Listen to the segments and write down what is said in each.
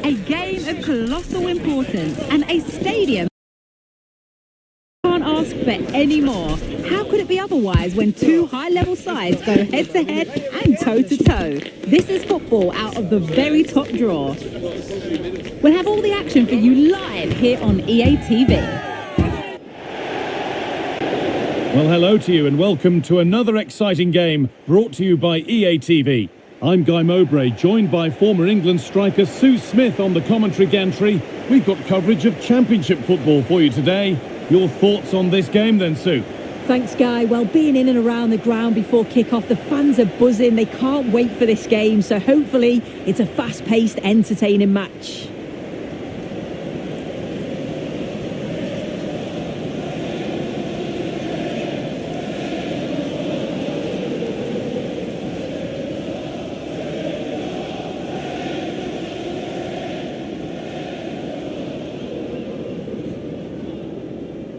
A game of colossal importance and a stadium can't ask for any more. How could it be otherwise when two high-level sides go head-to-head and toe-to-toe? This is football out of the very top draw. We'll have all the action for you live here on EA TV. Well, hello to you and welcome to another exciting game brought to you by EA TV. I'm Guy Mowbray, joined by former England striker Sue Smith on the commentary gantry. We've got coverage of Championship football for you today. Your thoughts on this game then, Sue? Thanks, Guy. Well, being in and around the ground before kick-off, the fans are buzzing. They can't wait for this game, so hopefully it's a fast-paced, entertaining match.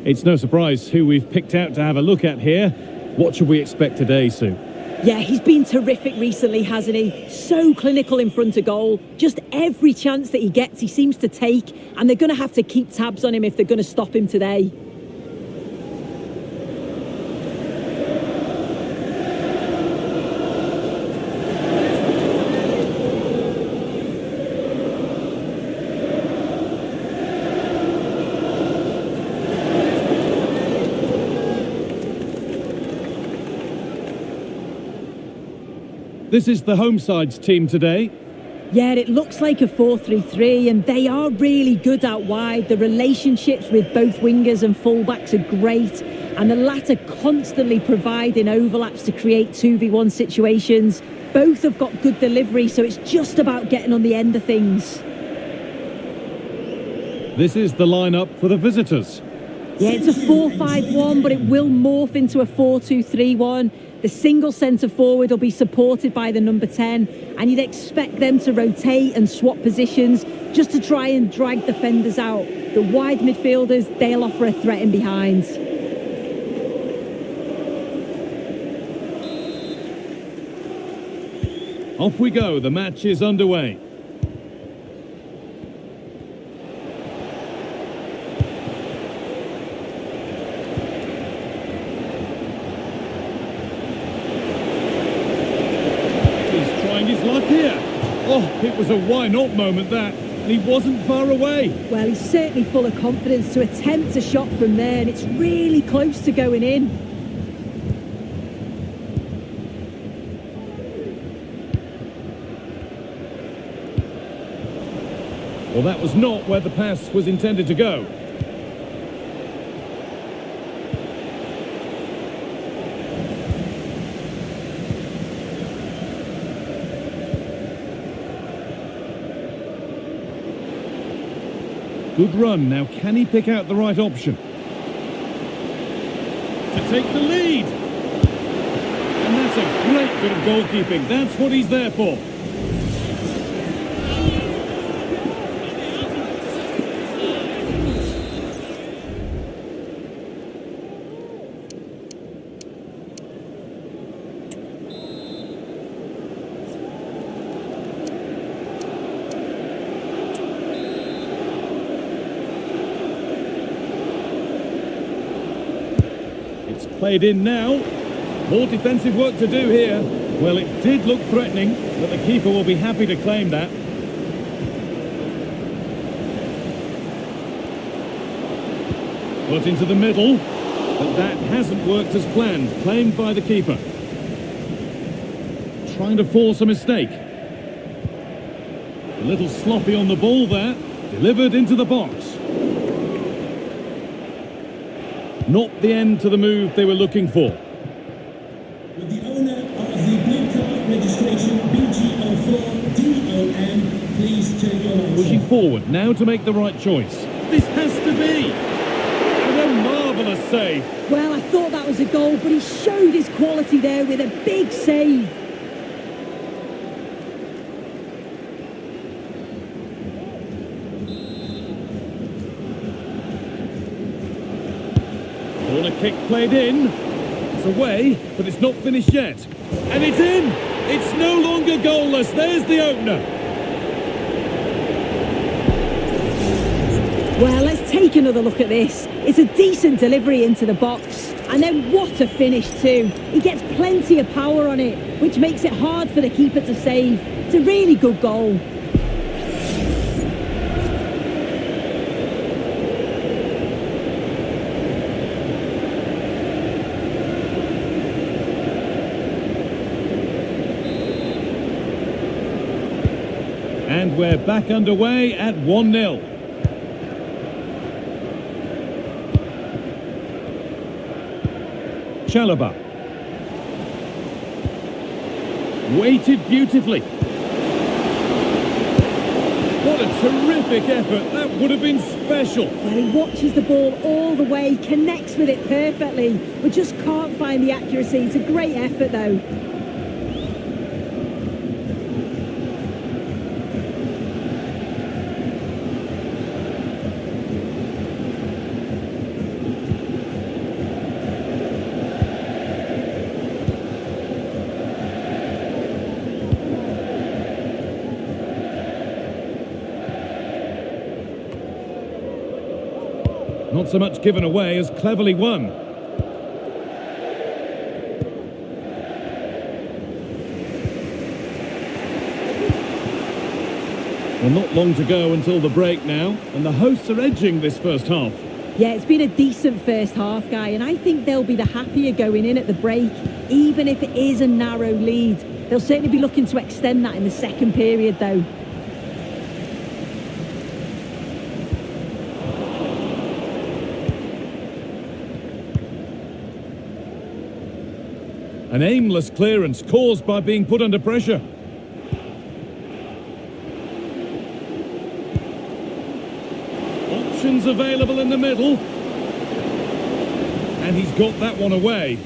It's no surprise who we've picked out to have a look at here. What should we expect today, Sue? Yeah, he's been terrific recently, hasn't he? So clinical in front of goal. Just every chance that he gets, he seems to take. And they're going to have to keep tabs on him if they're going to stop him today. This is the home side's team today. Yeah, it looks like a 4-3-3, and they are really good out wide. The relationships with both wingers and fullbacks are great, and the latter constantly providing overlaps to create 2v1 situations. Both have got good delivery, so it's just about getting on the end of things. This is the lineup for the visitors. Yeah, it's a 4-5-1, but it will morph into a 4-2-3-1. The single centre-forward will be supported by the number 10, and you'd expect them to rotate and swap positions just to try and drag defenders out. The wide midfielders, they'll offer a threat in behind. Off we go, the match is underway. His luck here. Oh, it was a why not moment that, and he wasn't far away. Well, he's certainly full of confidence to attempt a shot from there, and it's really close to going in. Well, that was not where the pass was intended to go. Good run. Now, can he pick out the right option? To take the lead. And that's a great bit of goalkeeping. That's what he's there for. Played in now. More defensive work to do here. Well, it did look threatening, but the keeper will be happy to claim that. Put into the middle, but that hasn't worked as planned. Claimed by the keeper. Trying to force a mistake. A little sloppy on the ball there. Delivered into the box. Not the end to the move they were looking for. With the owner of the blue card registration BG04DOM, please turn your lights Pushing off. forward now to make the right choice. This has to be. And a marvellous save. Well, I thought that was a goal, but he showed his quality there with a big save. Corner kick played in. It's away, but it's not finished yet. And it's in! It's no longer goalless. There's the opener. Well, let's take another look at this. It's a decent delivery into the box. And then what a finish too. He gets plenty of power on it, which makes it hard for the keeper to save. It's a really good goal. And we're back underway at 1-0. Chalobah. Weighted beautifully. What a terrific effort. That would have been special. Well, he watches the ball all the way, connects with it perfectly, but just can't find the accuracy. It's a great effort though. Not so much given away as cleverly won. Well, not long to go until the break now, and the hosts are edging this first half. Yeah, it's been a decent first half, Guy, and I think they'll be the happier going in at the break, even if it is a narrow lead. They'll certainly be looking to extend that in the second period, though. An aimless clearance caused by being put under pressure. Options available in the middle. And he's got that one away.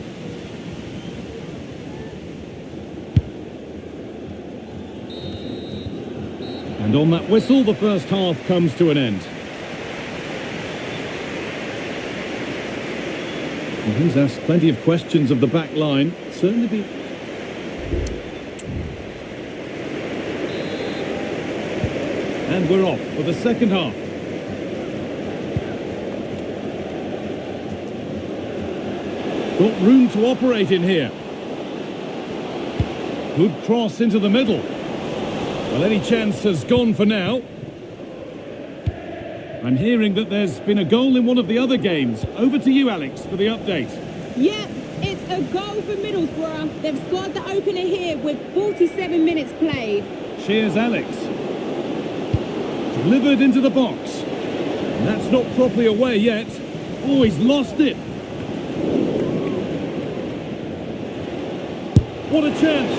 And on that whistle, the first half comes to an end. Well, he's asked plenty of questions of the back line. Certainly be... And we're off for the second half. Got room to operate in here. Good cross into the middle. Well, any chance has gone for now. I'm hearing that there's been a goal in one of the other games. Over to you, Alex, for the update. Yeah, it's a goal for Middlesbrough. They've scored the opener here with 47 minutes played. Cheers, Alex. Delivered into the box. And that's not properly away yet. Oh, he's lost it. What a chance.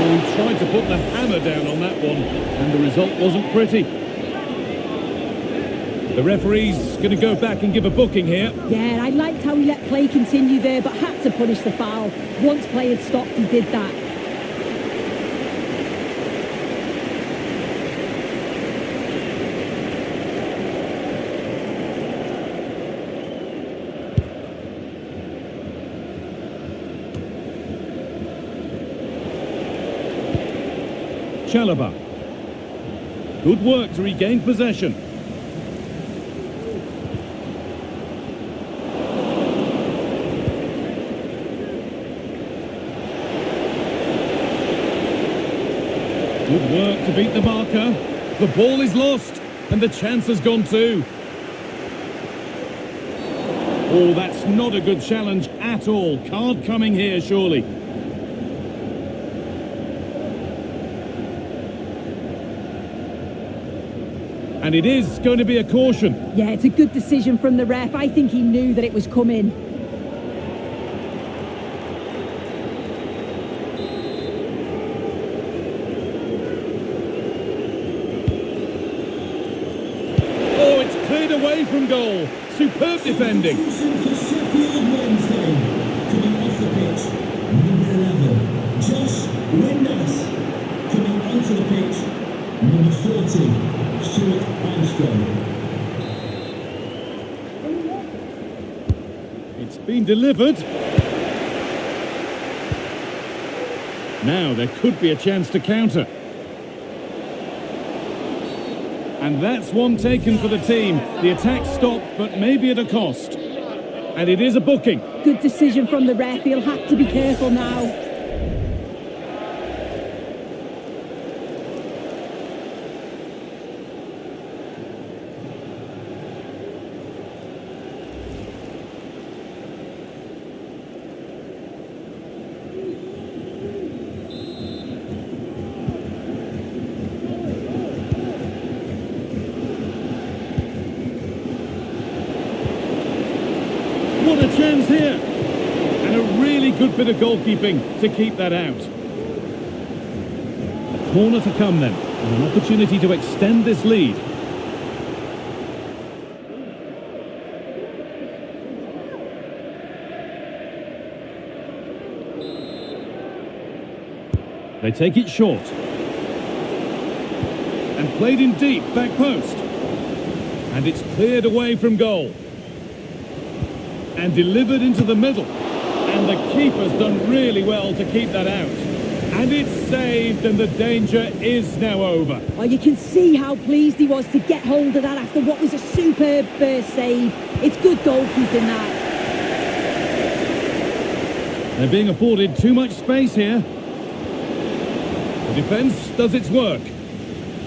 Oh, he tried to put the hammer down on that one, and the result wasn't pretty. The referee's going to go back and give a booking here. Yeah, I liked how he let play continue there, but had to punish the foul. Once play had stopped, he did that. Chalobah. Good work to regain possession. Good work to beat the marker. The ball is lost, and the chance has gone too. Oh, that's not a good challenge at all. Card coming here, surely. And it is going to be a caution. Yeah, it's a good decision from the ref. I think he knew that it was coming. Oh, it's cleared away from goal. Superb defending. Substitution for Sheffield Wednesday. Coming off the pitch, number 11, Josh Windass. Coming onto the pitch, number 40. Stuart Armstrong. It's been delivered. Now there could be a chance to counter. And that's one taken for the team. The attack stopped, but maybe at a cost. And it is a booking. Good decision from the ref. He'll have to be careful now. What a chance here. And a really good bit of goalkeeping to keep that out. A corner to come then. And an opportunity to extend this lead. They take it short. And played in deep, back post. And it's cleared away from goal. And delivered into the middle. And the keeper's done really well to keep that out. And it's saved, and the danger is now over. Oh, you can see how pleased he was to get hold of that after what was a superb first save. It's good goalkeeping, that. They're being afforded too much space here. The defence does its work.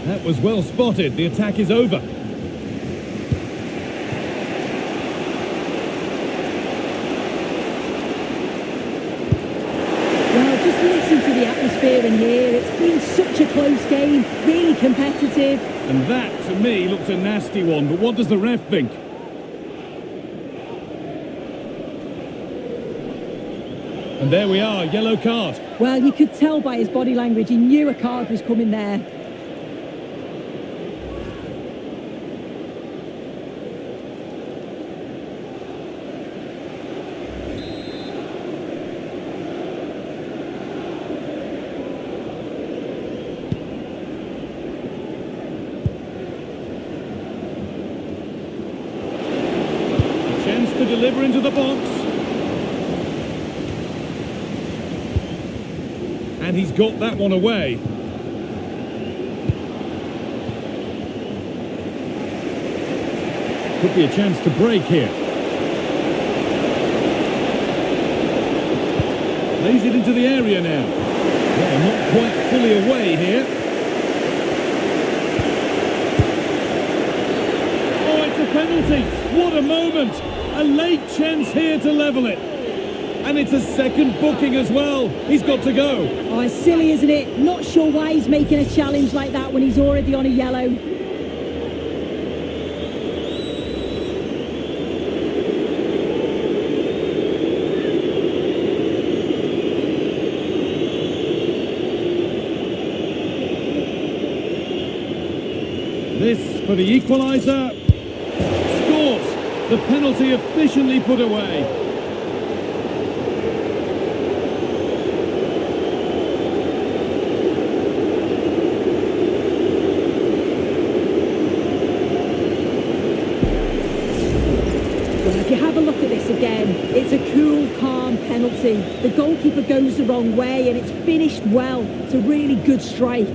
That was well spotted. The attack is over. In here, it's been such a close game, really competitive. And that, to me, looked a nasty one, but what does the ref think? And there we are, yellow card. Well, you could tell by his body language, he knew a card was coming there. To deliver into the box. And he's got that one away. Could be a chance to break here. Lays it into the area now. Well, not quite fully away here. Oh, it's a penalty. What a moment. A late chance here to level it. And it's a second booking as well. He's got to go. Oh, it's silly, isn't it? Not sure why he's making a challenge like that when he's already on a yellow. This for the equaliser. The penalty efficiently put away. Well, if you have a look at this again, it's a cool, calm penalty. The goalkeeper goes the wrong way and it's finished well. It's a really good strike.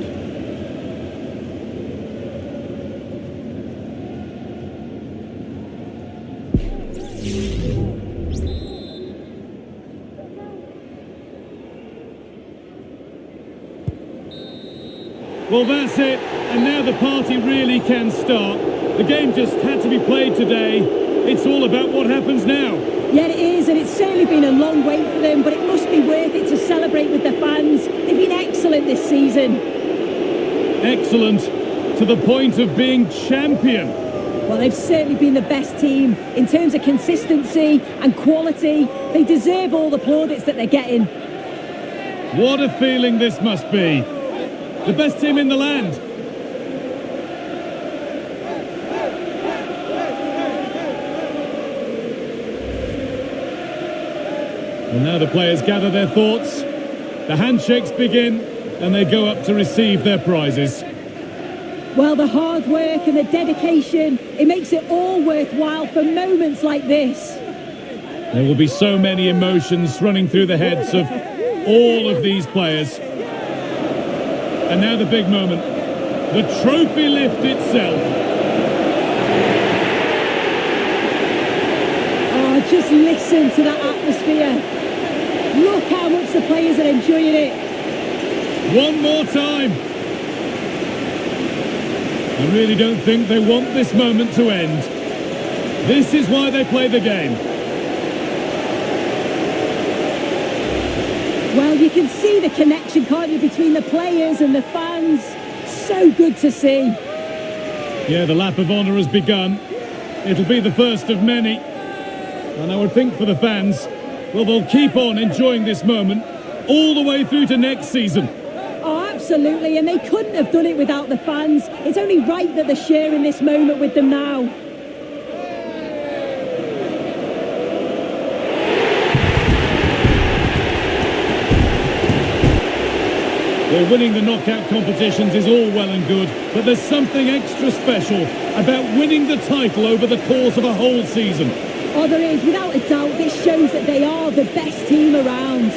Well, that's it, and now the party really can start. The game just had to be played today. It's all about what happens now. Yeah, it is, and it's certainly been a long wait for them, but it must be worth it to celebrate with the fans. They've been excellent this season. Excellent, to the point of being champion. Well, they've certainly been the best team in terms of consistency and quality. They deserve all the plaudits that they're getting. What a feeling this must be. The best team in the land. Well, now the players gather their thoughts. The handshakes begin and they go up to receive their prizes. Well, the hard work and the dedication, it makes it all worthwhile for moments like this. There will be so many emotions running through the heads of all of these players. And now the big moment, the trophy lift itself. Oh, just listen to that atmosphere. Look how much the players are enjoying it. One more time. I really don't think they want this moment to end. This is why they play the game. Well, you can see the connection, can't you, between the players and the fans. So good to see. Yeah, the lap of honour has begun. It'll be the first of many. And I would think for the fans, well, they'll keep on enjoying this moment all the way through to next season. Oh, absolutely, and they couldn't have done it without the fans. It's only right that they're sharing this moment with them now. Well, winning the knockout competitions is all well and good, but there's something extra special about winning the title over the course of a whole season. Oh, there is, without a doubt. This shows that they are the best team around.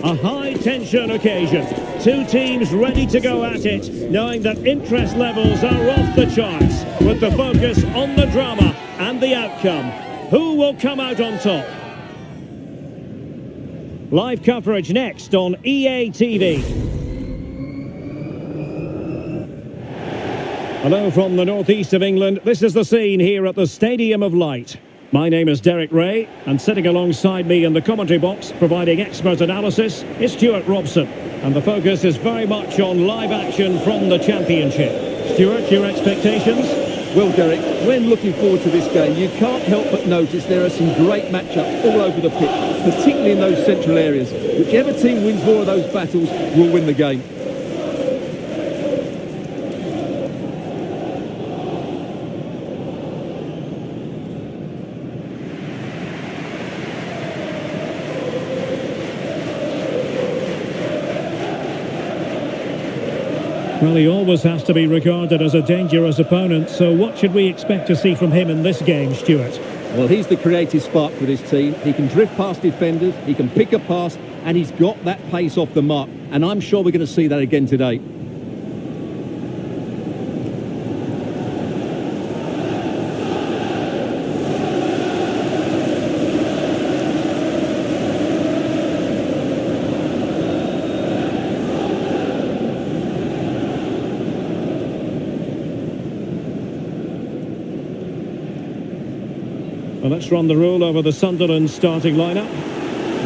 A high-tension occasion. Two teams ready to go at it, knowing that interest levels are off the charts, with the focus on the drama and the outcome. Who will come out on top? Live coverage next on EA TV. Hello from the northeast of England. This is the scene here at the Stadium of Light. My name is Derek Ray, and sitting alongside me in the commentary box, providing expert analysis, is Stuart Robson. And the focus is very much on live action from the Championship. Stuart, your expectations? Well, Derek, when looking forward to this game, you can't help but notice there are some great matchups all over the pitch, particularly in those central areas. Whichever team wins more of those battles will win the game. Well, he always has to be regarded as a dangerous opponent, so what should we expect to see from him in this game, Stuart? Well, he's the creative spark for this team. He can drift past defenders, he can pick a pass, and he's got that pace off the mark. And I'm sure we're going to see that again today. Well, let's run the rule over the Sunderland starting lineup.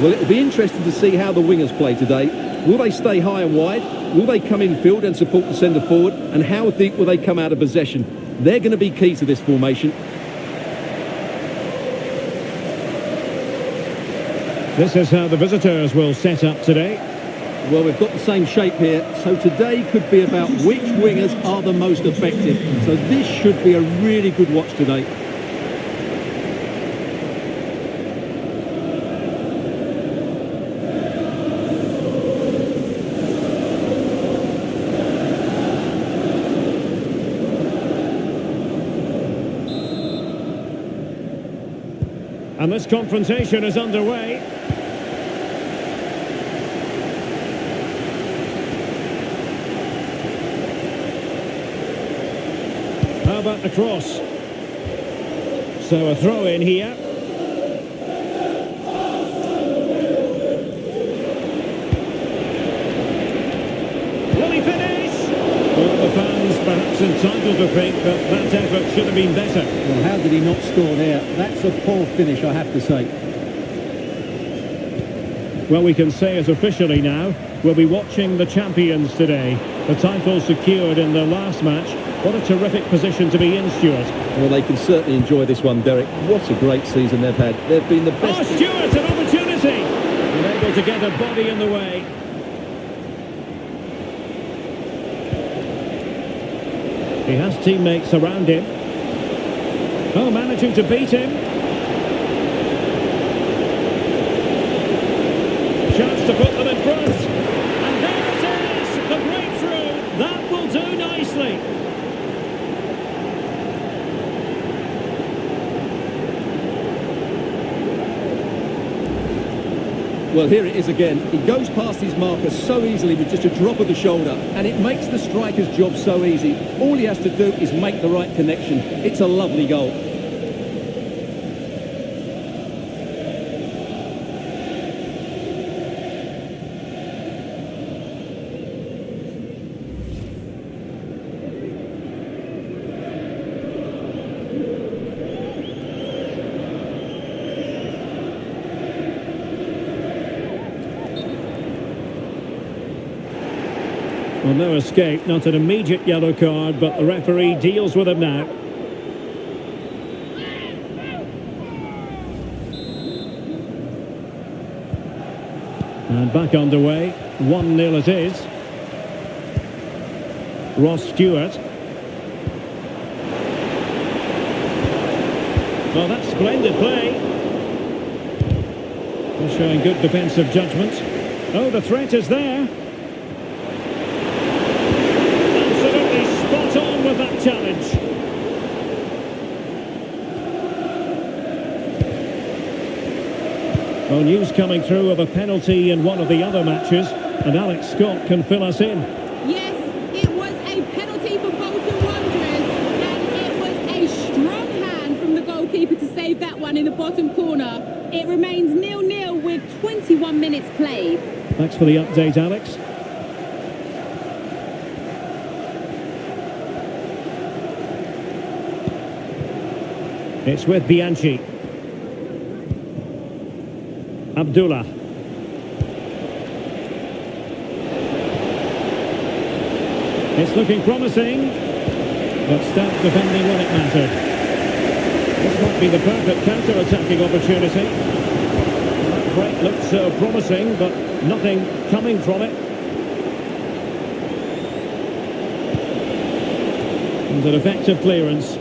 Well, it'll be interesting to see how the wingers play today. Will they stay high and wide? Will they come in field and support the centre forward? And how deep will they come out of possession? They're going to be key to this formation. This is how the visitors will set up today. Well, we've got the same shape here, so today could be about which wingers are the most effective. So this should be a really good watch today. And this confrontation is underway. How about the cross? So a throw in here. Will he finish? Well, the fans perhaps entitled to think that that effort should have been better. Well, how did he not score there? That's a poor finish, I have to say. Well, we can say it officially now. We'll be watching the champions today. The title secured in their last match. What a terrific position to be in, Stuart. Well, they can certainly enjoy this one, Derek. What a great season they've had. They've been the best. Oh, Stuart, an opportunity! And able to get a body in the way. He has teammates around him. Oh, managing to beat him. Chance to put them in front. And there it is! The breakthrough! That will do nicely. Well, here it is again. He goes past his marker so easily with just a drop of the shoulder, and it makes the striker's job so easy. All he has to do is make the right connection. It's a lovely goal. Well, no escape, not an immediate yellow card, but the referee deals with him now. And back underway, 1-0 it is. Ross Stewart. Well, that's splendid play. They're showing good defensive judgment. Oh, the threat is there. Spot on with that challenge. Well, news coming through of a penalty in one of the other matches, and Alex Scott can fill us in. Yes, it was a penalty for Bolton Wanderers, and it was a strong hand from the goalkeeper. save that one in the bottom corner. It remains 0-0 with 21 minutes played. Thanks for the update, Alex. It's with Bianchi. Abdullah. It's looking promising, but stout defending when it mattered. This might be the perfect counter-attacking opportunity. That break looked so promising, but nothing coming from it. And an effective clearance.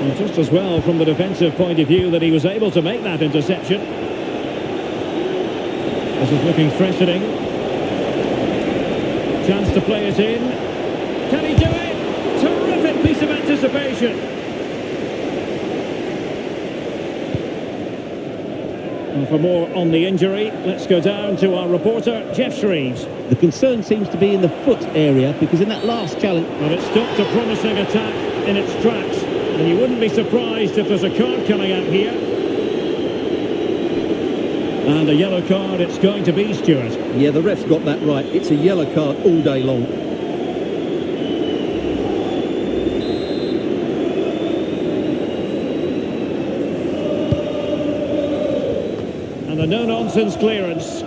And just as well from the defensive point of view that he was able to make that interception. This is looking threatening. Chance to play it in. Can he do it? Terrific piece of anticipation. And for more on the injury, let's go down to our reporter, Jeff Shreves. The concern seems to be in the foot area, because in that last challenge... Well, it stopped a promising attack in its tracks. And you wouldn't be surprised if there's a card coming out here. And a yellow card it's going to be, Stuart. Yeah, the ref's got that right. It's a yellow card all day long. And a no-nonsense clearance.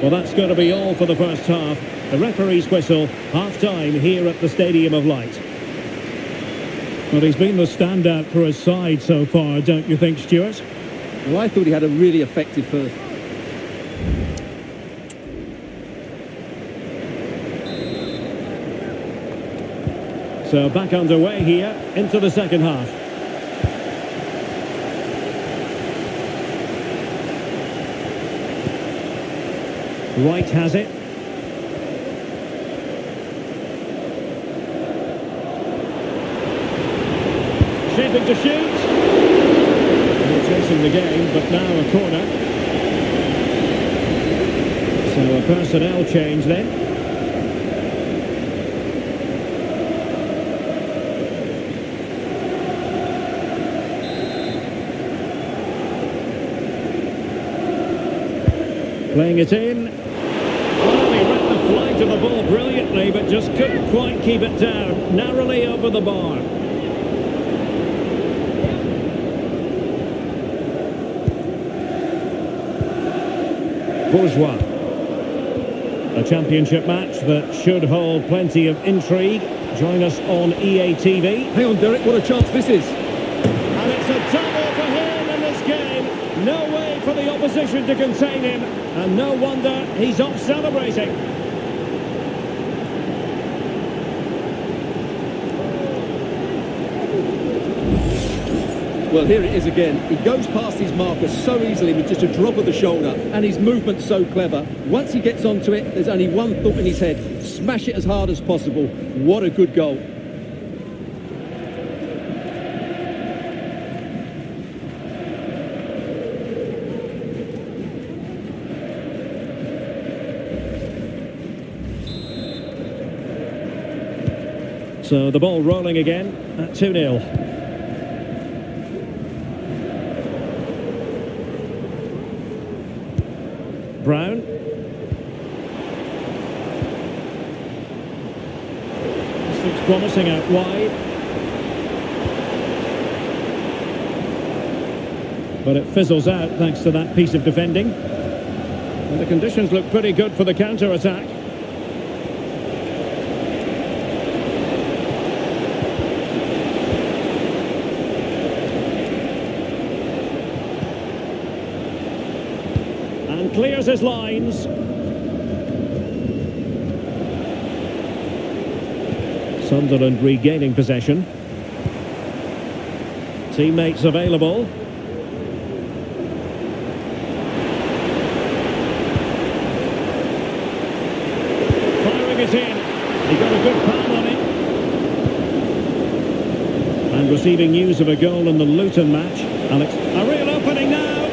Well, that's going to be all for the first half. The referee's whistle, half-time here at the Stadium of Light. Well, he's been the standout for his side so far, don't you think, Stuart? Well, I thought he had a really effective first. So back underway here into the second half. Wright has it. Shaping to shoot. They're chasing the game, but now a corner. So a personnel change then. Playing it in. Well, he read the flight of the ball brilliantly, but just couldn't quite keep it down. Narrowly over the bar. Bourgeois. A championship match that should hold plenty of intrigue. Join us on EA TV. Hang on, Derek, what a chance this is. And it's a double for him in this game. No way for the opposition to contain him. And no wonder he's off celebrating. Well, here it is again. He goes past his marker so easily with just a drop of the shoulder, and his movement's so clever. Once he gets onto it, there's only one thought in his head: smash it as hard as possible. What a good goal. So the ball rolling again at 2-0. Brown. This looks promising out wide. But it fizzles out thanks to that piece of defending. And the conditions look pretty good for the counter-attack. And clears his lines. Sunderland regaining possession. Teammates available. Firing it in. He got a good palm on it. And receiving news of a goal in the Luton match. Alex, a real opening now.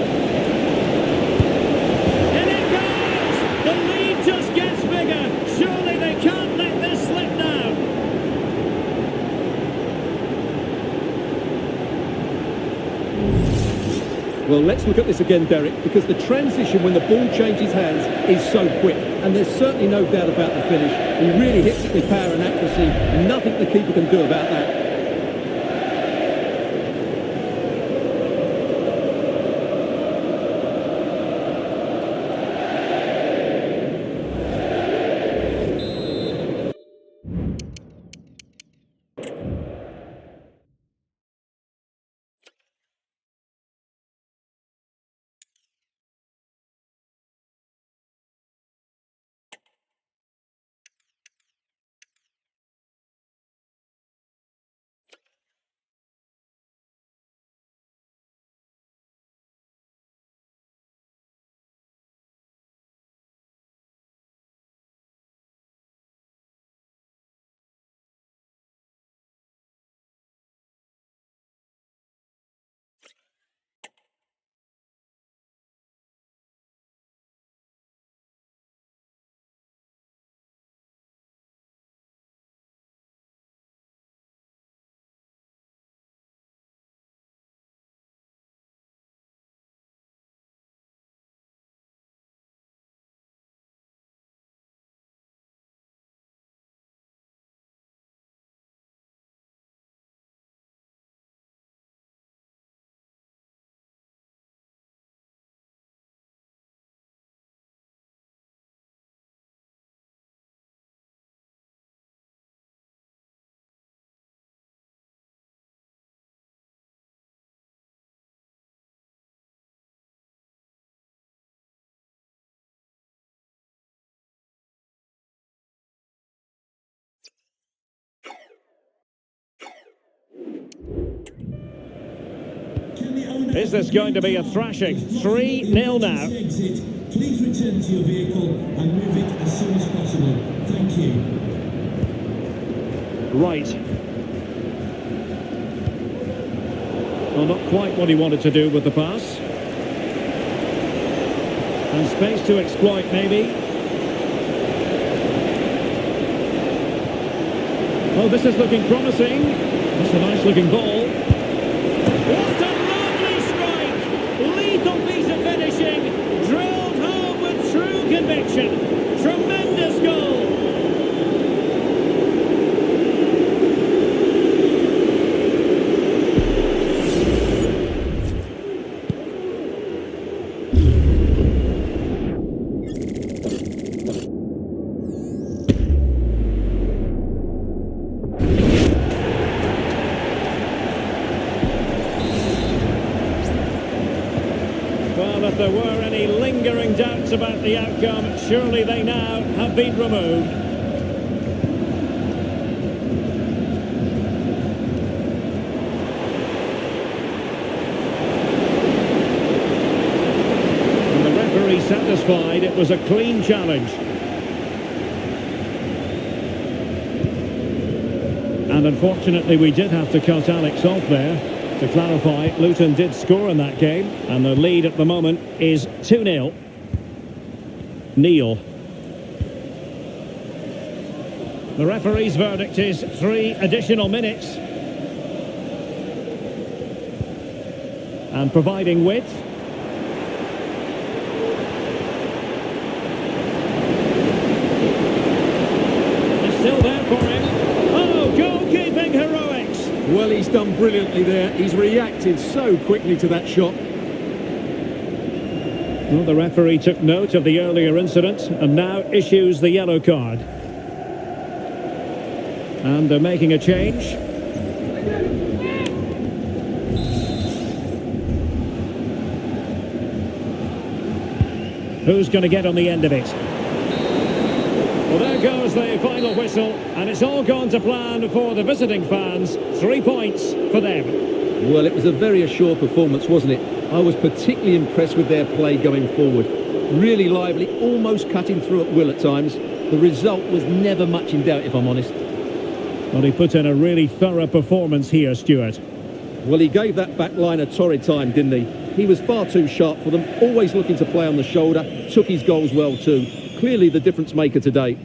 And it goes! The lead just gets bigger. Surely they can't let this slip now. Well, let's look at this again, Derek, because the transition when the ball changes hands is so quick. And there's certainly no doubt about the finish. He really hits it with power and accuracy. Nothing the keeper can do about that. Is this going to be a thrashing? 3-0 now. Please return to your vehicle and move it as soon as possible. Thank you. Right. Well, not quite what he wanted to do with the pass. And space to exploit, maybe. Oh, this is looking promising. That's a nice looking ball. What a lovely strike! Lethal piece of finishing. Drilled home with true conviction. Tremendous goal. Well, if there were any lingering doubts about the outcome, surely they now have been removed. And the referee satisfied it was a clean challenge. And unfortunately, we did have to cut Alex off there. To clarify, Luton did score in that game, and the lead at the moment is 2-0. Neil. The referee's verdict is 3 additional minutes. And providing width. It's still there for him. Oh, goalkeeping heroics. Well, he's done brilliantly there. He's reacted so quickly to that shot. Well, the referee took note of the earlier incident and now issues the yellow card. And they're making a change. Who's going to get on the end of it? Well, there goes the final whistle, and it's all gone to plan for the visiting fans. 3 points for them. Well, it was a very assured performance, wasn't it? I was particularly impressed with their play going forward. Really lively, almost cutting through at will at times. The result was never much in doubt, if I'm honest. Well, he put in a really thorough performance here, Stuart. Well, he gave that back line a torrid time, didn't he? He was far too sharp for them, always looking to play on the shoulder, took his goals well too. Clearly the difference maker today.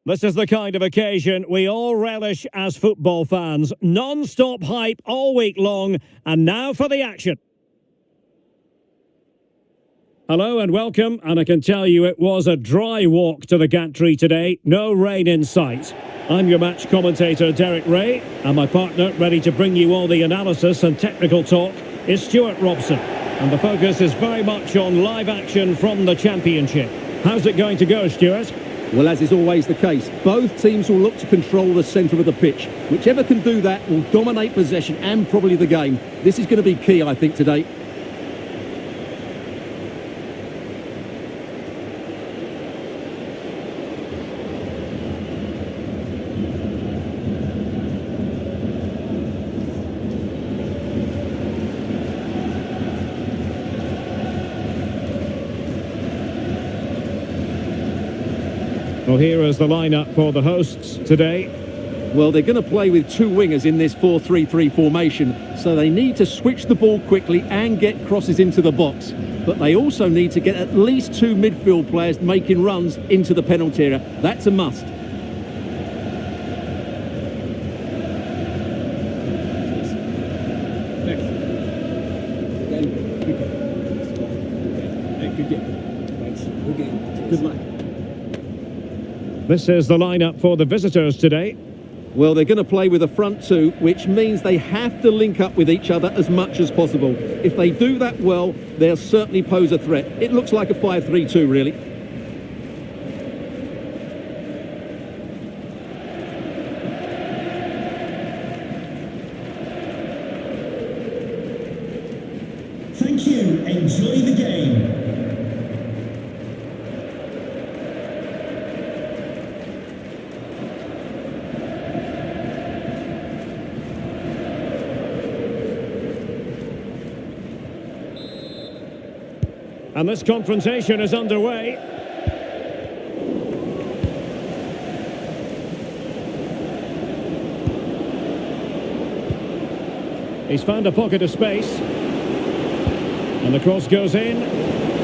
This is the kind of occasion we all relish as football fans. Non-stop hype all week long, and now for the action. Hello and welcome, and I can tell you it was a dry walk to the gantry today, no rain in sight. I'm your match commentator Derek Ray, and my partner ready to bring you all the analysis and technical talk is Stuart Robson. And the focus is very much on live action from the Championship. How's it going to go, Stuart? Well, as is always the case, both teams will look to control the centre of the pitch. Whichever can do that will dominate possession and probably the game. This is going to be key, I think, today. Well, here is the lineup for the hosts today. Well, they're going to play with two wingers in this 4-3-3 formation, so they need to switch the ball quickly and get crosses into the box. But they also need to get at least two midfield players making runs into the penalty area. That's a must. Good luck. This is the lineup for the visitors today. Well, they're going to play with a front two, which means they have to link up with each other as much as possible. If they do that well, they'll certainly pose a threat. It looks like a 5-3-2, really. Thank you. Enjoy the game. And this confrontation is underway. He's found a pocket of space. And the cross goes in,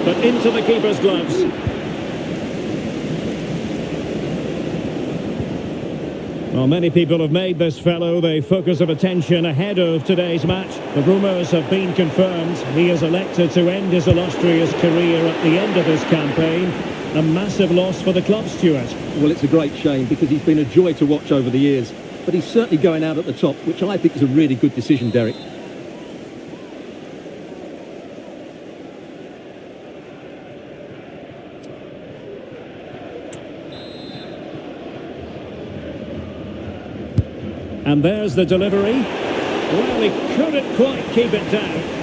but into the keeper's gloves. Well, many people have made this fellow the focus of attention ahead of today's match. The rumours have been confirmed. He has elected to end his illustrious career at the end of his campaign. A massive loss for the club, Stuart. Well, it's a great shame because he's been a joy to watch over the years. But he's certainly going out at the top, which I think is a really good decision, Derek. And there's the delivery. Well, he couldn't quite keep it down.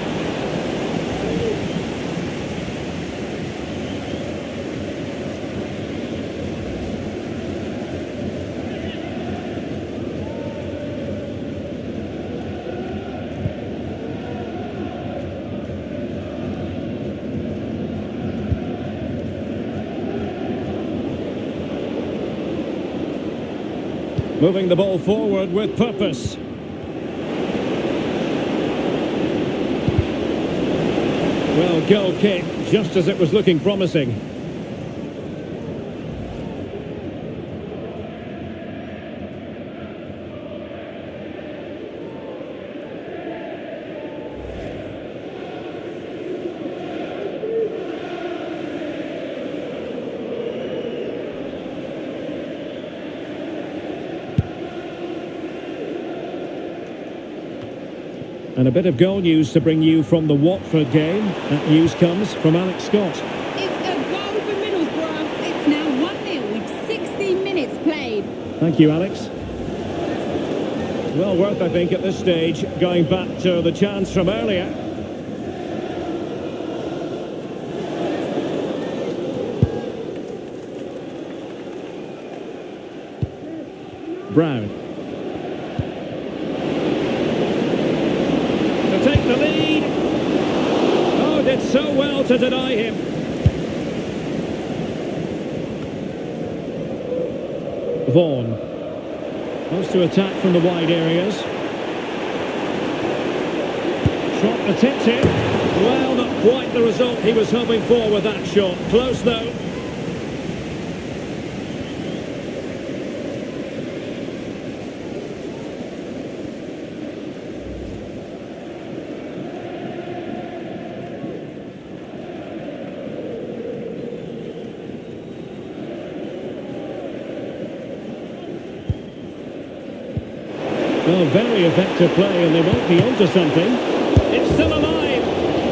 Moving the ball forward with purpose. Well, goal kick, just as it was looking promising. And a bit of goal news to bring you from the Watford game. That news comes from Alex Scott. It's a goal for Middlesbrough. It's now 1-0 with 60 minutes played. Thank you, Alex. Well worth, I think, at this stage, going back to the chance from earlier. Brown. Take the lead. Oh, did so well to deny him. Vaughan wants to attack from the wide areas. Shot that tipped in. Well, not quite the result he was hoping for with that shot. Close though. Well, very effective play, and they might be onto something. It's still alive,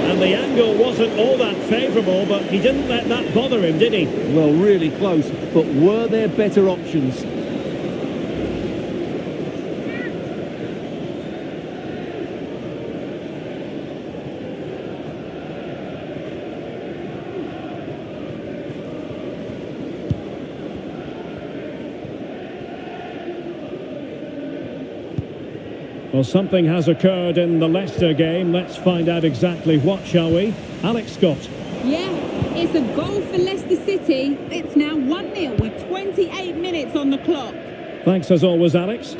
and the angle wasn't all that favourable, but he didn't let that bother him, did he? Well, really close, but were there better options? Well, something has occurred in the Leicester game. Let's find out exactly what, shall we? Alex Scott. Yeah, it's a goal for Leicester City. It's now 1-0 with 28 minutes on the clock. Thanks as always, Alex.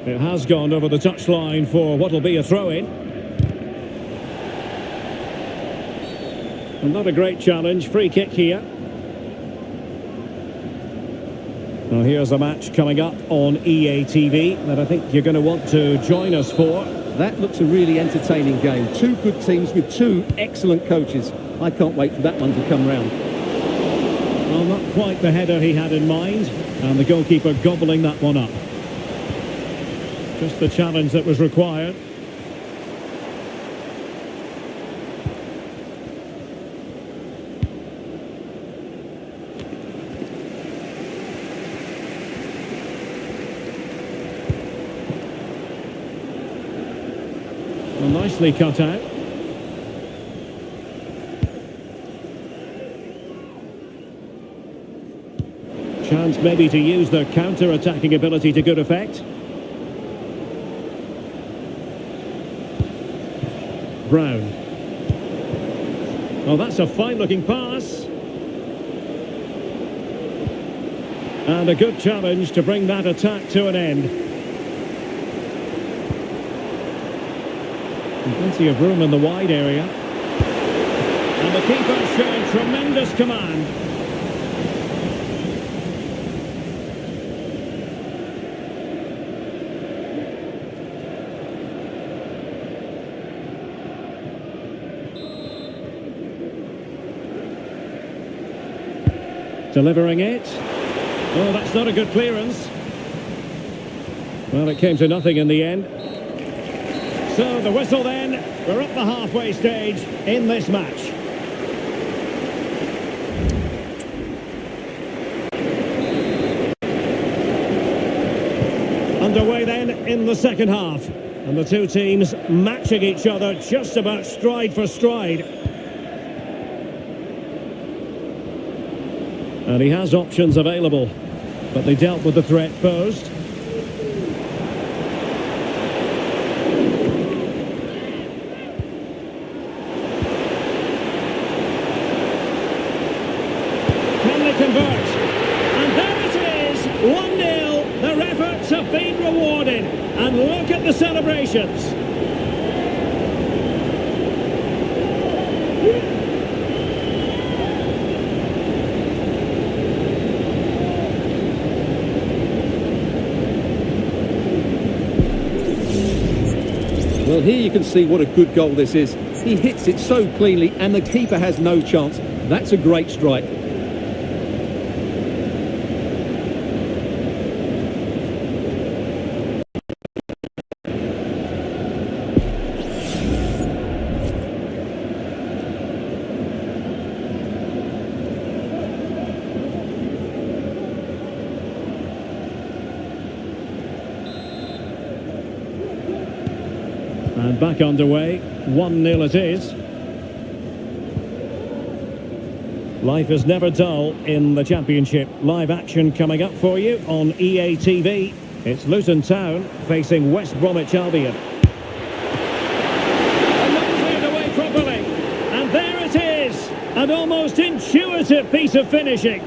It has gone over the touchline for what will be a throw-in. And not a great challenge. Free kick here. Well, here's a match coming up on EA TV that I think you're going to want to join us for. That looks a really entertaining game. Two good teams with two excellent coaches. I can't wait for that one to come round. Well, not quite the header he had in mind, and the goalkeeper gobbling that one up. Just the challenge that was required. Well, nicely cut out. Chance maybe to use their counter-attacking ability to good effect. Brown. Oh, that's a fine-looking pass. And a good challenge to bring that attack to an end. Plenty of room in the wide area. And the keeper showing tremendous command. Delivering it. Oh, that's not a good clearance. Well, it came to nothing in the end. So the whistle then, we're up the halfway stage in this match. in the second half. And the two teams matching each other just about stride for stride. And he has options available, but they dealt with the threat posed. Can they convert? And there it is, 1-0. Their efforts have been rewarded. And look at the celebrations. Well, here you can see what a good goal this is. He hits it so cleanly and the keeper has no chance. That's a great strike. And back underway, 1-0 it is. Life is never dull in the Championship. Live action coming up for you on EA TV. It's Luton Town facing West Bromwich Albion. And not cleared away properly. And there it is, an almost intuitive piece of finishing.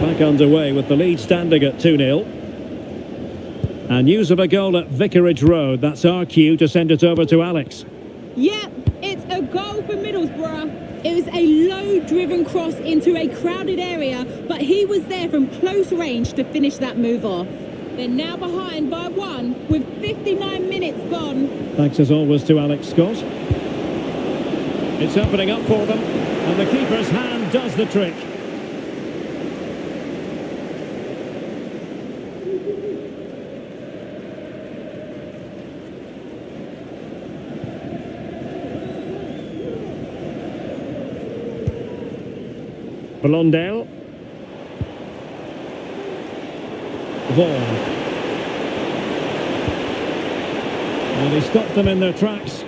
Back underway with the lead standing at 2-0. And news of a goal at Vicarage Road. That's our cue to send it over to Alex. Yep, it's a goal for Middlesbrough. It was a low-driven cross into a crowded area, but he was there from close range to finish that move off. They're now behind by 1 with 59 minutes gone. Thanks as always to Alex Scott. It's opening up for them, and the keeper's hand does the trick. Blondell. Vaughan. And he stopped them in their tracks.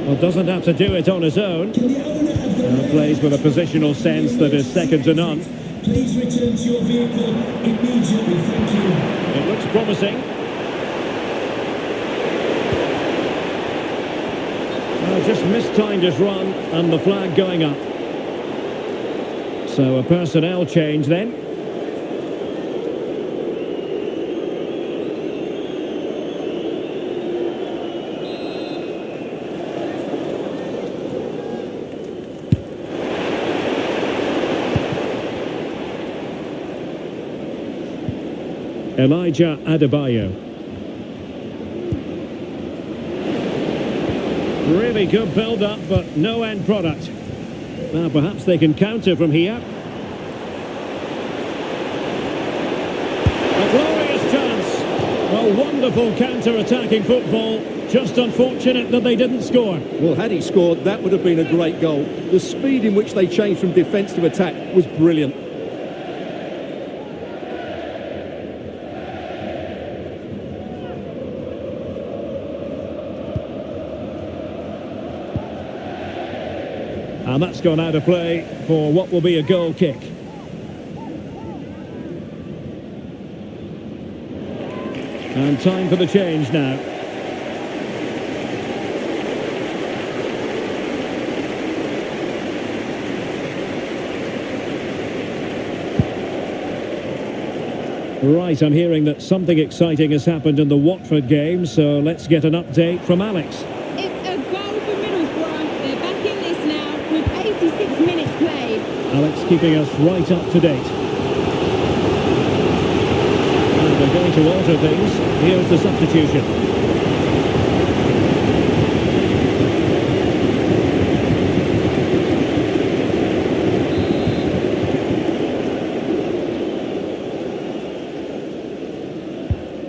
Well, doesn't have to do it on his own. Plays with a positional sense that is second to none. Please return to your vehicle immediately, thank you. It looks promising. Just mistimed his run and the flag going up. So a personnel change then. Elijah Adebayo. Really good build-up, but no end product. Now perhaps they can counter from here. A glorious chance. Well, wonderful counter-attacking football. Just unfortunate that they didn't score. Well, had he scored, that would have been a great goal. The speed in which they changed from defence to attack was brilliant. And that's gone out of play for what will be a goal kick. And time for the change now. Right, I'm hearing that something exciting has happened in the Watford game, so let's get an update from Alex. It's a goal for Middlesbrough. They're back in this now with 86 minutes played. Alex keeping us right up to date. And they're going to alter things. Here's the substitution.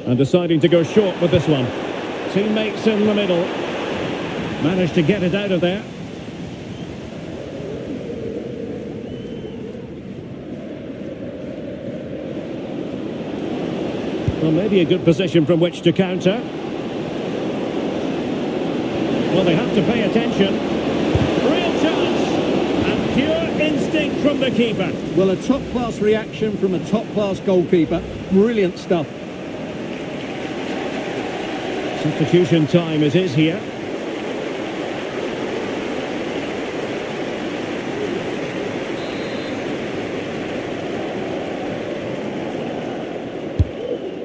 And deciding to go short with this one. Teammates in the middle. Managed to get it out of there. Well, maybe a good position from which to counter. Well, they have to pay attention. Real chance. And pure instinct from the keeper. Well, a top-class reaction from a top-class goalkeeper. Brilliant stuff. Substitution time it is here.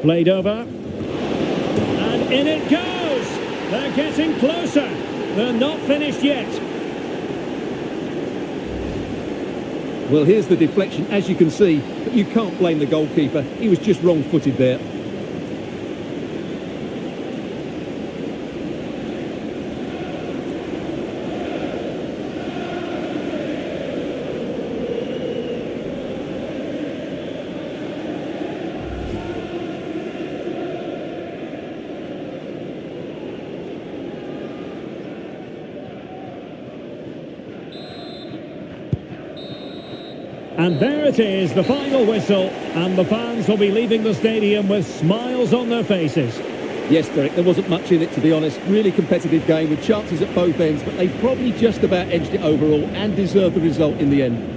Played over. And in it goes! They're getting closer. They're not finished yet. Well, here's the deflection, as you can see, but you can't blame the goalkeeper. He was just wrong-footed there. And there it is, the final whistle, and the fans will be leaving the stadium with smiles on their faces. Yes, Derek, there wasn't much in it, to be honest. Really competitive game with chances at both ends, but they probably just about edged it overall and deserved the result in the end.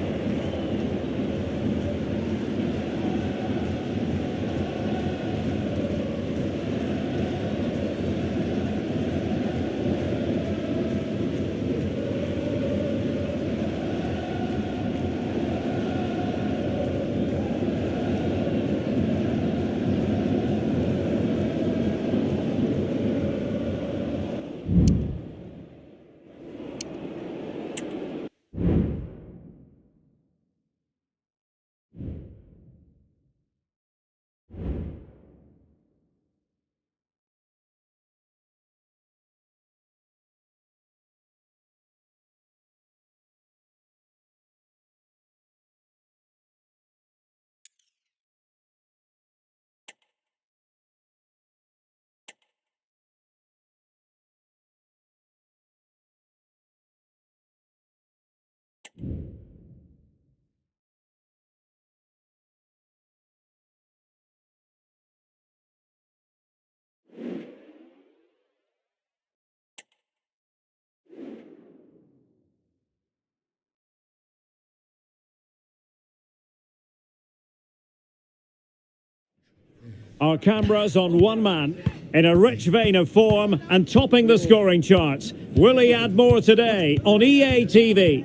Our cameras on one man, in a rich vein of form and topping the scoring charts. Will he add more today on EA TV?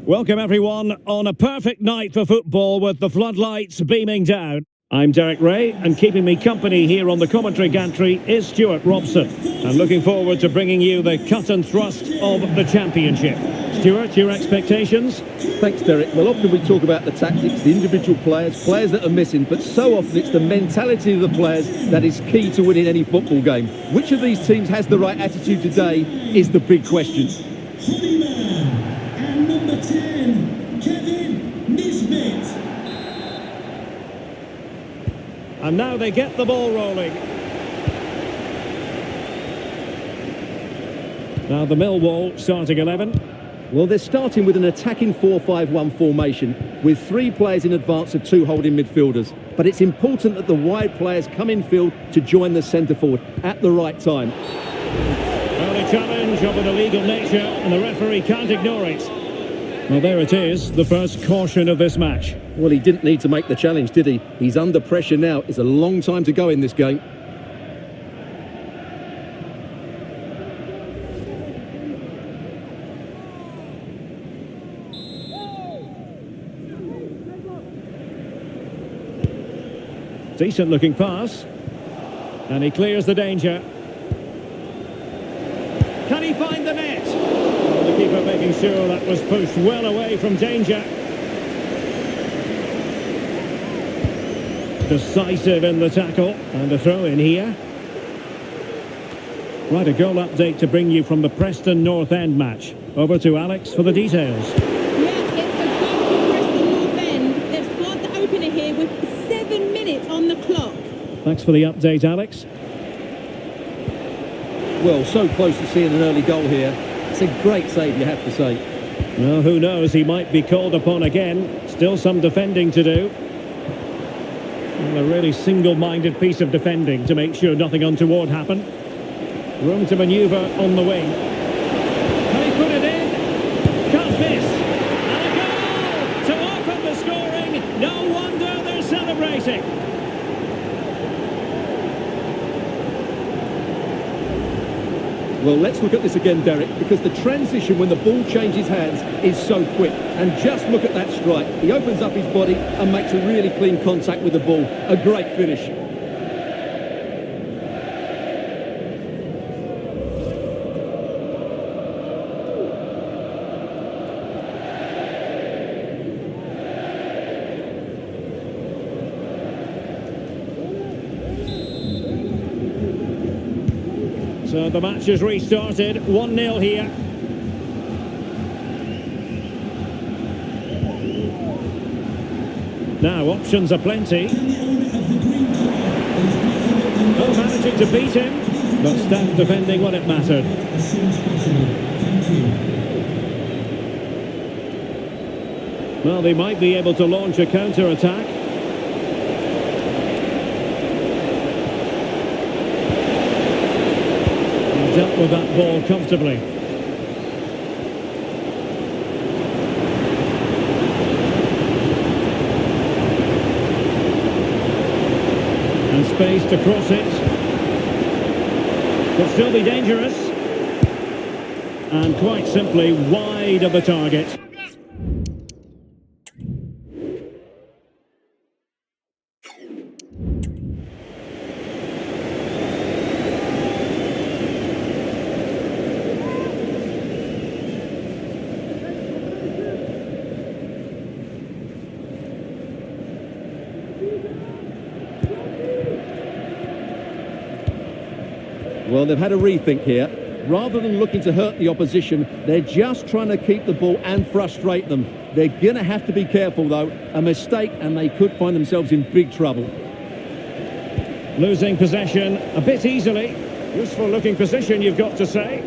Welcome everyone on a perfect night for football with the floodlights beaming down. I'm Derek Ray, and keeping me company here on the commentary gantry is Stuart Robson. And looking forward to bringing you the cut and thrust of the championship. Stuart, your expectations? Thanks, Derek. Well, often we talk about the tactics, the individual players that are missing, but so often it's the mentality of the players that is key to winning any football game. Which of these teams has the right attitude today is the big question. Tamiya and number 10, Kevin Nisbet. And now they get the ball rolling. Now the Millwall starting 11. Well, they're starting with an attacking 4-5-1 formation with 3 players in advance of 2 holding midfielders. But it's important that the wide players come in field to join the centre forward at the right time. Early challenge of an illegal nature, and the referee can't ignore it. Well, there it is, the first caution of this match. Well, he didn't need to make the challenge, did he? He's under pressure now. It's a long time to go in this game. Decent looking pass. And he clears the danger. Can he find the net? Well, the keeper making sure that was pushed well away from danger. Decisive in the tackle. And a throw in here. Right, a goal update to bring you from the Preston North End match. Over to Alex for the details. Yeah, it's a goal for Preston North End. They've scored the opener here with 7 minutes on the clock. Thanks for the update, Alex. Well, so close to seeing an early goal here. It's a great save, you have to say. Well, who knows, he might be called upon again. Still some defending to do. And a really single-minded piece of defending to make sure nothing untoward happened. Room to manoeuvre on the wing. Can he put it in? Can't miss. And a goal to open the scoring. No wonder they're celebrating. Well, let's look at this again, Derek, because the transition when the ball changes hands is so quick. And just look at that strike. He opens up his body and makes a really clean contact with the ball. A great finish. So the match has restarted, 1-0 here. Now options are plenty. Well, managing to beat him, but staff defending when it mattered. As soon as possible. Thank you. Well, they might be able to launch a counter-attack. Dealt with that ball comfortably. And space to cross it. Could still be dangerous. And quite simply wide of the target. Well, they've had a rethink here. Rather than looking to hurt the opposition, they're just trying to keep the ball and frustrate them. They're going to have to be careful, though. A mistake and they could find themselves in big trouble. Losing possession a bit easily. Useful looking position, you've got to say.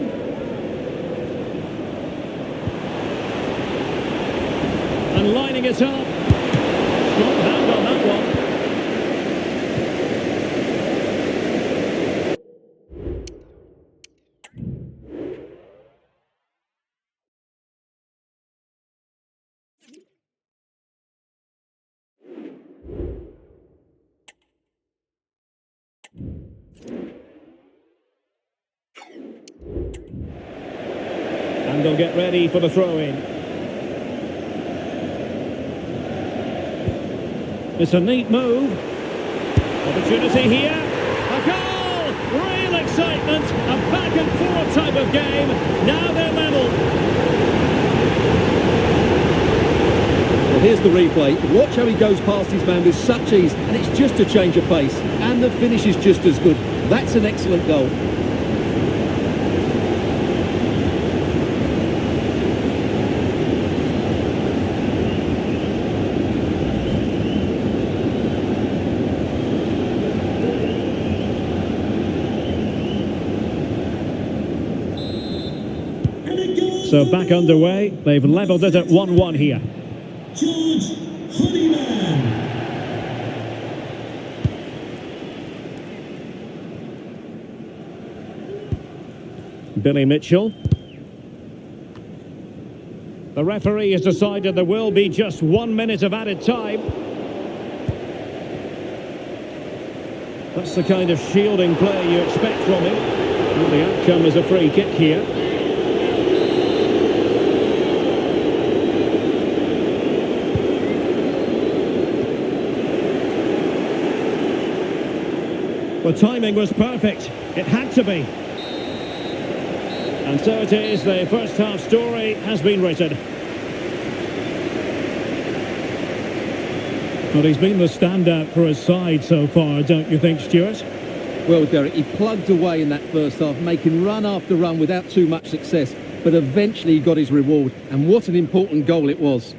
And lining it up. Strong hand on that one. And they'll get ready for the throw-in. It's a neat move. Opportunity here. A goal! Real excitement. A back and forth type of game. Now they're level. Well, here's the replay. Watch how he goes past his man with such ease, and it's just a change of pace. And the finish is just as good. That's an excellent goal. So back underway. They've levelled it at 1-1 here. George Honeyman. Billy Mitchell. The referee has decided there will be just 1 minute of added time. That's the kind of shielding play you expect from him. Well, the outcome is a free kick here. the timing was perfect. It had to be. And so it is, the first half story has been written. Well, he's been the standout for his side so far, don't you think, Stuart? Well, Derek, he plugged away in that first half, making run after run without too much success. But eventually he got his reward. And what an important goal it was.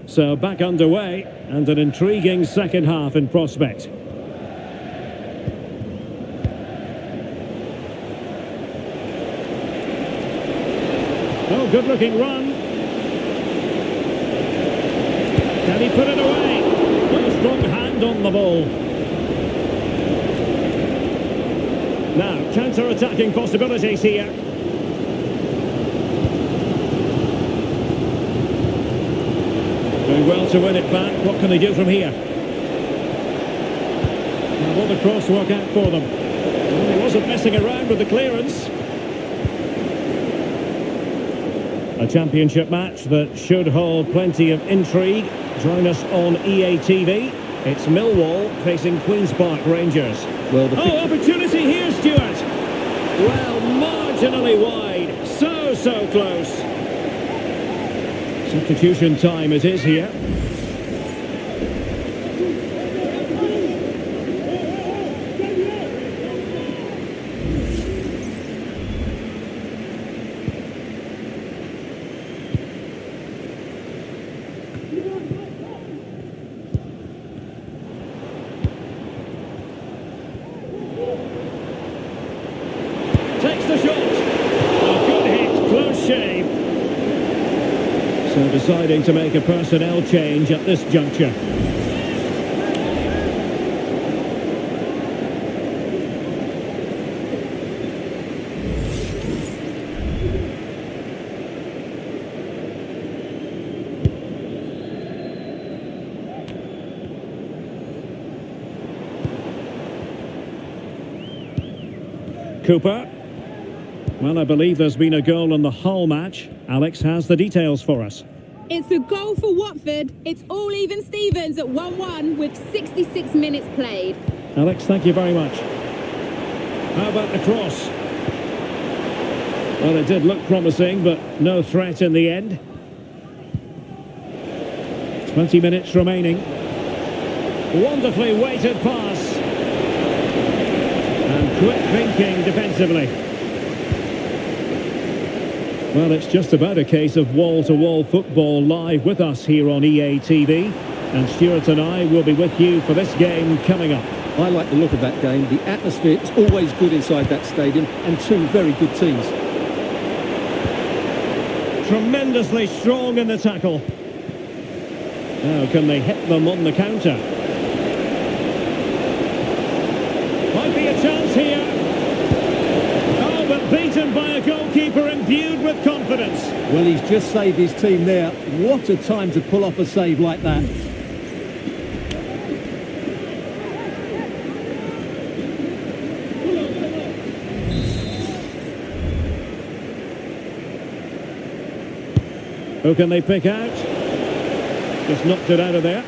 So back underway, and an intriguing second half in prospect. Oh, good-looking run. Can he put it away? Oh, strong hand on the ball. Now, counter-attacking possibilities here. Doing well to win it back. What can they do from here? Now, will the cross work out for them? Well, he wasn't messing around with the clearance. A championship match that should hold plenty of intrigue. Join us on EA TV. It's Millwall facing Queen's Park Rangers. Well, opportunity here, Stuart. Well, marginally wide. So close. Substitution time it is here. Takes the shot. A good hit, close shave. So deciding to make a personnel change at this juncture. Cooper. Well, I believe there's been a goal in the Hull match. Alex has the details for us. It's a goal for Watford. It's all even Stevens at 1-1 with 66 minutes played. Alex, thank you very much. How about the cross? Well, it did look promising, but no threat in the end. 20 minutes remaining. Wonderfully weighted pass. And quick thinking defensively. Well, it's just about a case of wall-to-wall football live with us here on EA TV. And Stuart and I will be with you for this game coming up. I like the look of that game. The atmosphere is always good inside that stadium, and two very good teams. Tremendously strong in the tackle. Now, can they hit them on the counter? Might be a chance here. Oh, but beaten by a goalkeeper imbued with confidence. Well, he's just saved his team there. What a time to pull off a save like that. Who can they pick out? Just knocked it out of there.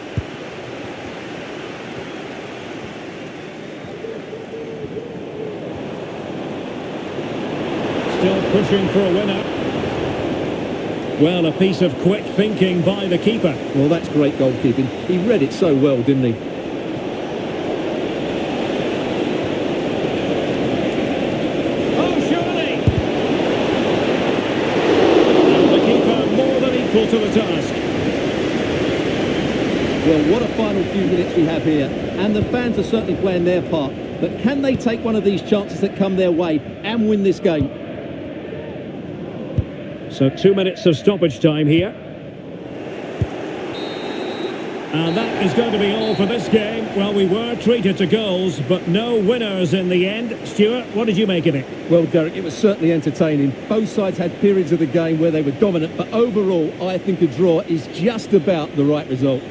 Still pushing for a winner. Well, a piece of quick thinking by the keeper. Well, that's great goalkeeping. He read it so well, didn't he? Oh, surely! And the keeper more than equal to the task. Well, what a final few minutes we have here. And the fans are certainly playing their part. But can they take one of these chances that come their way and win this game? So 2 minutes of stoppage time here. And that is going to be all for this game. Well, we were treated to goals, but no winners in the end. Stuart, what did you make of it? Well, Derek, it was certainly entertaining. Both sides had periods of the game where they were dominant, but overall, I think a draw is just about the right result.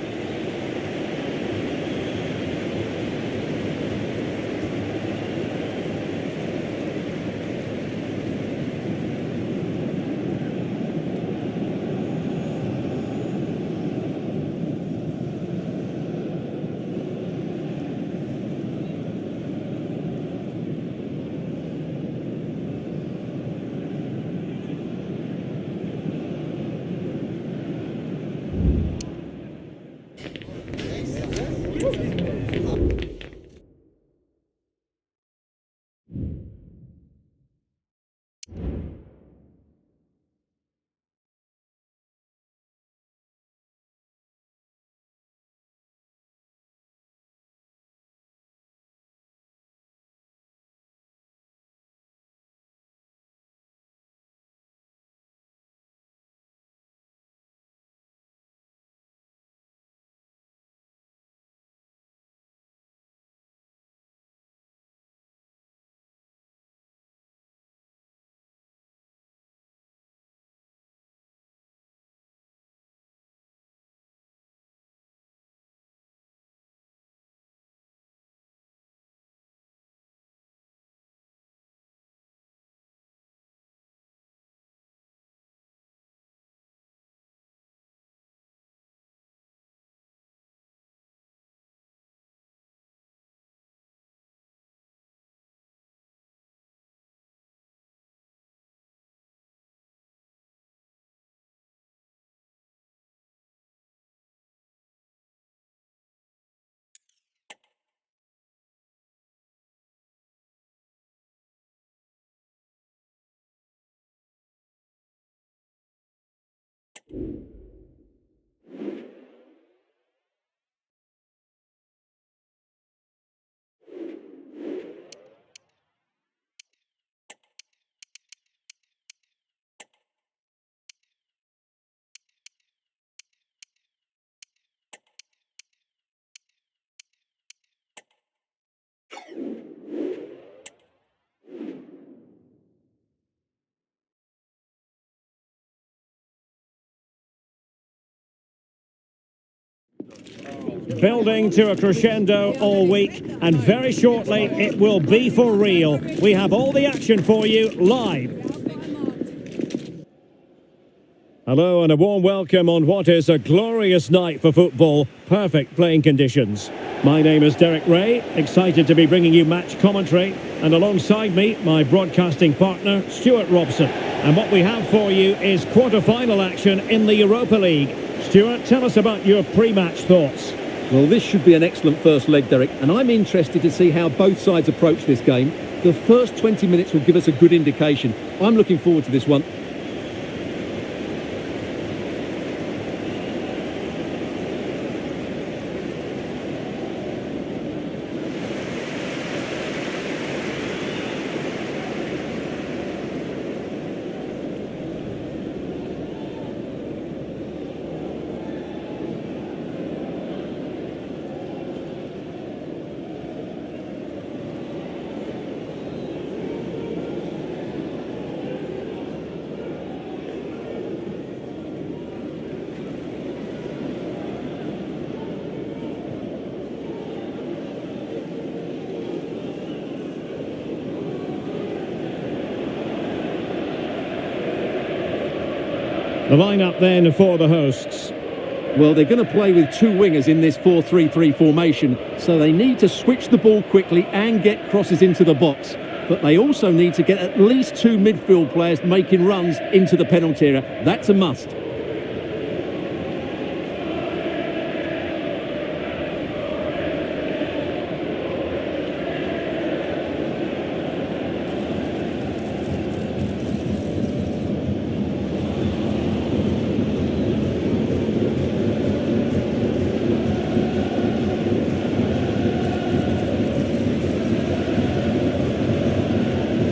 Building to a crescendo all week, and very shortly it will be for real. We have all the action for you live. Hello and a warm welcome on what is a glorious night for football. Perfect playing conditions. My name is Derek Ray, excited to be bringing you match commentary, and alongside me, my broadcasting partner, Stuart Robson. And what we have for you is quarter-final action in the Europa League. Stuart, tell us about your pre-match thoughts. Well, this should be an excellent first leg, Derek, and I'm interested to see how both sides approach this game. The first 20 minutes will give us a good indication. I'm looking forward to this one. The lineup then for the hosts. Well, they're going to play with two wingers in this 4-3-3 formation, so they need to switch the ball quickly and get crosses into the box. But they also need to get at least two midfield players making runs into the penalty area. That's a must.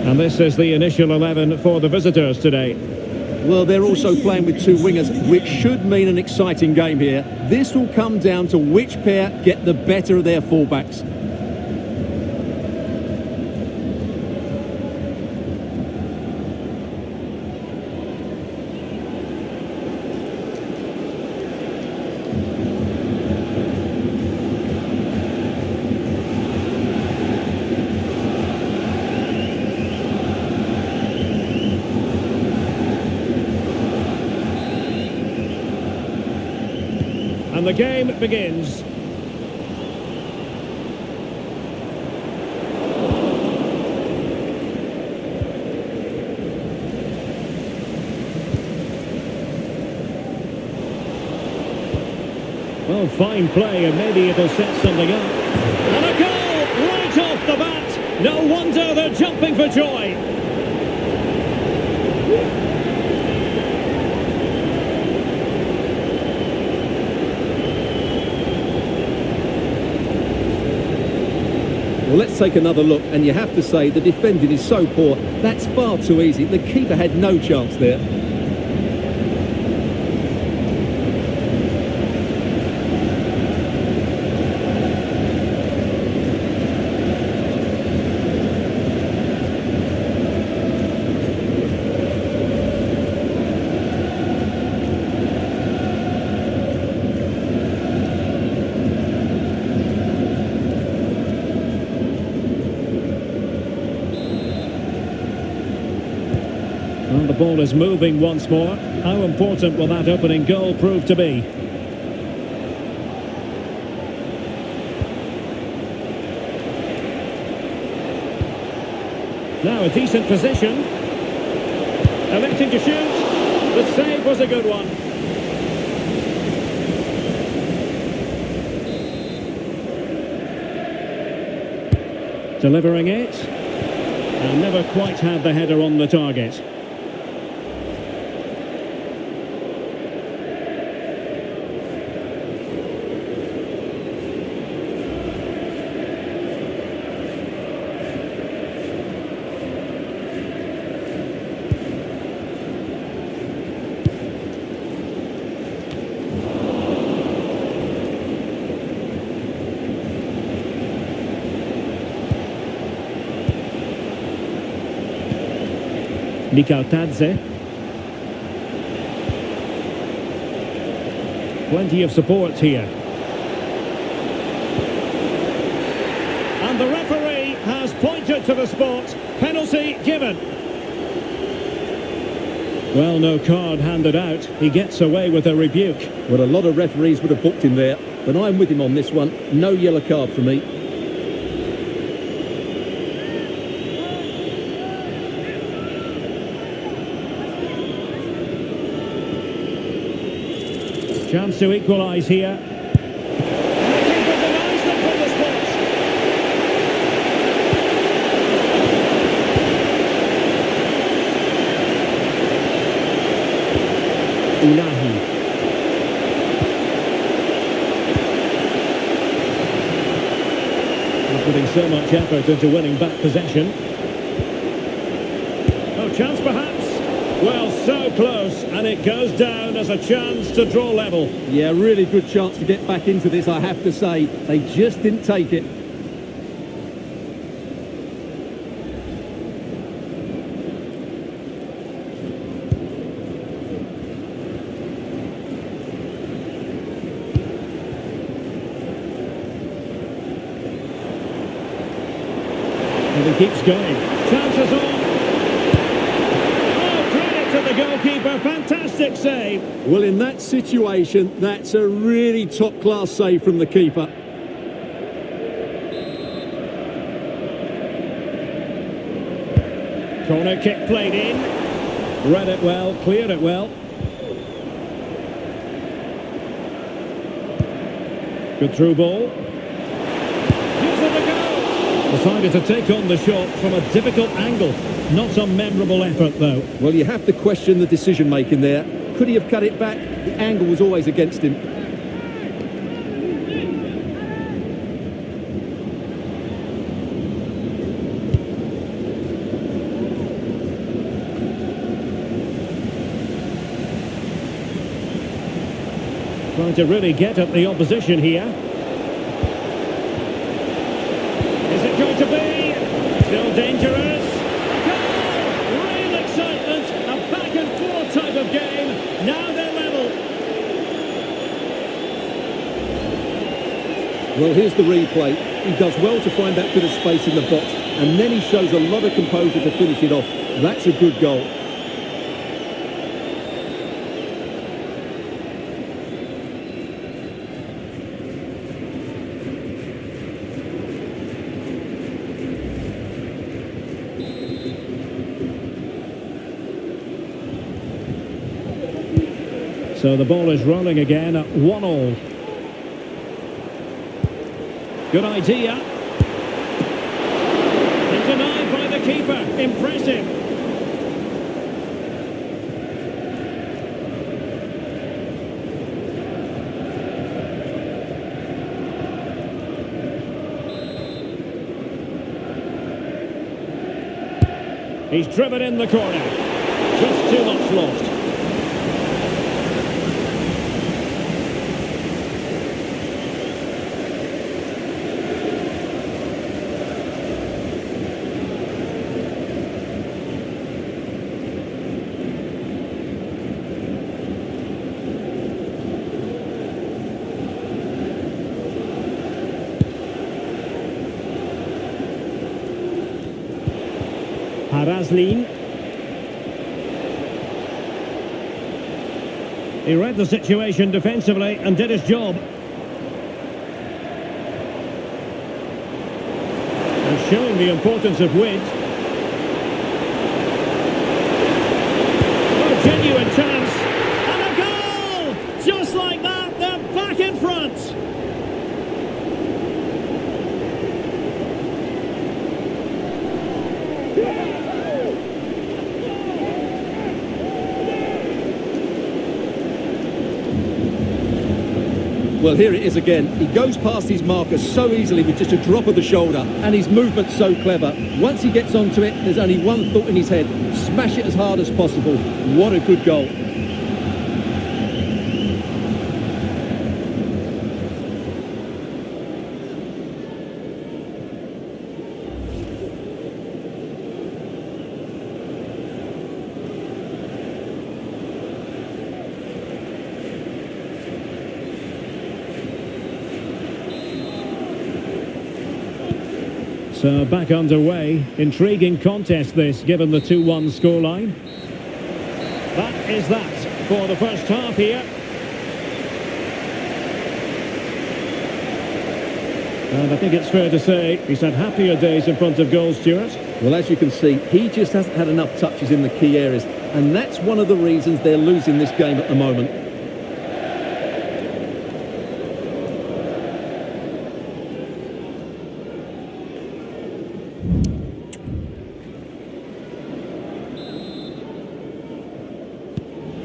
And this is the initial 11 for the visitors today. Well, they're also playing with two wingers, which should mean an exciting game here. This will come down to which pair get the better of their fullbacks. And the game begins. Well, fine play, and maybe it'll set something up. And a goal right off the bat. No wonder they're jumping for joy. Well, let's take another look, and you have to say the defending is so poor. That's far too easy. The keeper had no chance there. Well, the ball is moving once more. How important will that opening goal prove to be? Now a decent position. Electing to shoot. The save was a good one. Delivering it. And never quite had the header on the target. Nikartadze. Plenty of support here. And the referee has pointed to the spot. Penalty given. Well, no card handed out. He gets away with a rebuke. Well, a lot of referees would have booked him there, but I'm with him on this one. No yellow card for me. Chance to equalise here. And the keeper denies them from the spot. Unahi. He's putting so much effort into winning back possession. Oh, chance perhaps. Well, so close, and it goes down as a chance to draw level. Yeah, really good chance to get back into this, I have to say. They just didn't take it. And he keeps going. Chances on. To the goalkeeper, fantastic save. Well, in that situation, that's a really top-class save from the keeper. Corner kick played in. Read it well, cleared it well. Good through ball. Gives it a go. Decided to take on the shot from a difficult angle. Not a memorable effort, though. Well, you have to question the decision-making there. Could he have cut it back? The angle was always against him. Trying to really get at the opposition here. Is it going to be? Still dangerous. Type of game. Now they're level. Well, here's the replay. He does well to find that bit of space in the box, and then he shows a lot of composure to finish it off. That's a good goal. So the ball is rolling again at 1-1. Good idea. And denied by the keeper. Impressive. He's driven in the corner. Just too much lost. Razlin. He read the situation defensively and did his job. And showing the importance of width. Oh, genuine chance. And a goal! Just like that, they're back in front. Well, here it is again. He goes past his marker so easily with just a drop of the shoulder, and his movement's so clever. Once he gets onto it, there's only one thought in his head: smash it as hard as possible. What a good goal. So back underway. Intriguing contest this, given the 2-1 scoreline. That is that for the first half here. And I think it's fair to say he's had happier days in front of goal, Stuart. Well, as you can see, he just hasn't had enough touches in the key areas. And that's one of the reasons they're losing this game at the moment.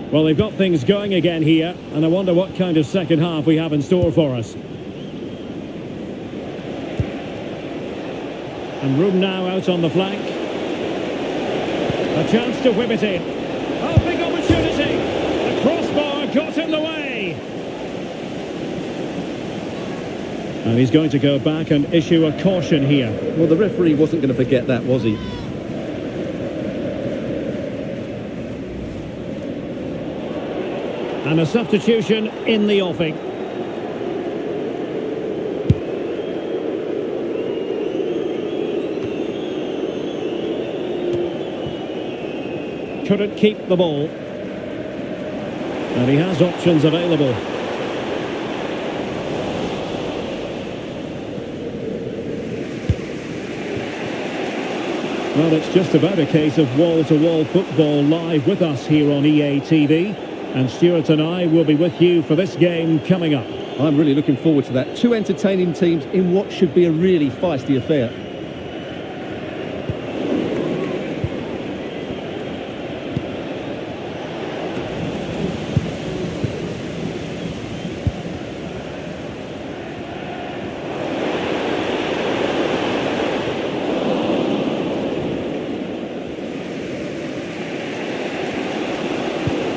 Well, they've got things going again here, and I wonder what kind of second half we have in store for us. And room now out on the flank. A chance to whip it in. Oh, big opportunity! The crossbar got in the way! And he's going to go back and issue a caution here. Well, the referee wasn't going to forget that, was he? And a substitution in the offing. Couldn't keep the ball. And he has options available. Well, it's just about a case of wall-to-wall football live with us here on EA TV. And Stuart and I will be with you for this game coming up. I'm really looking forward to that. Two entertaining teams in what should be a really feisty affair.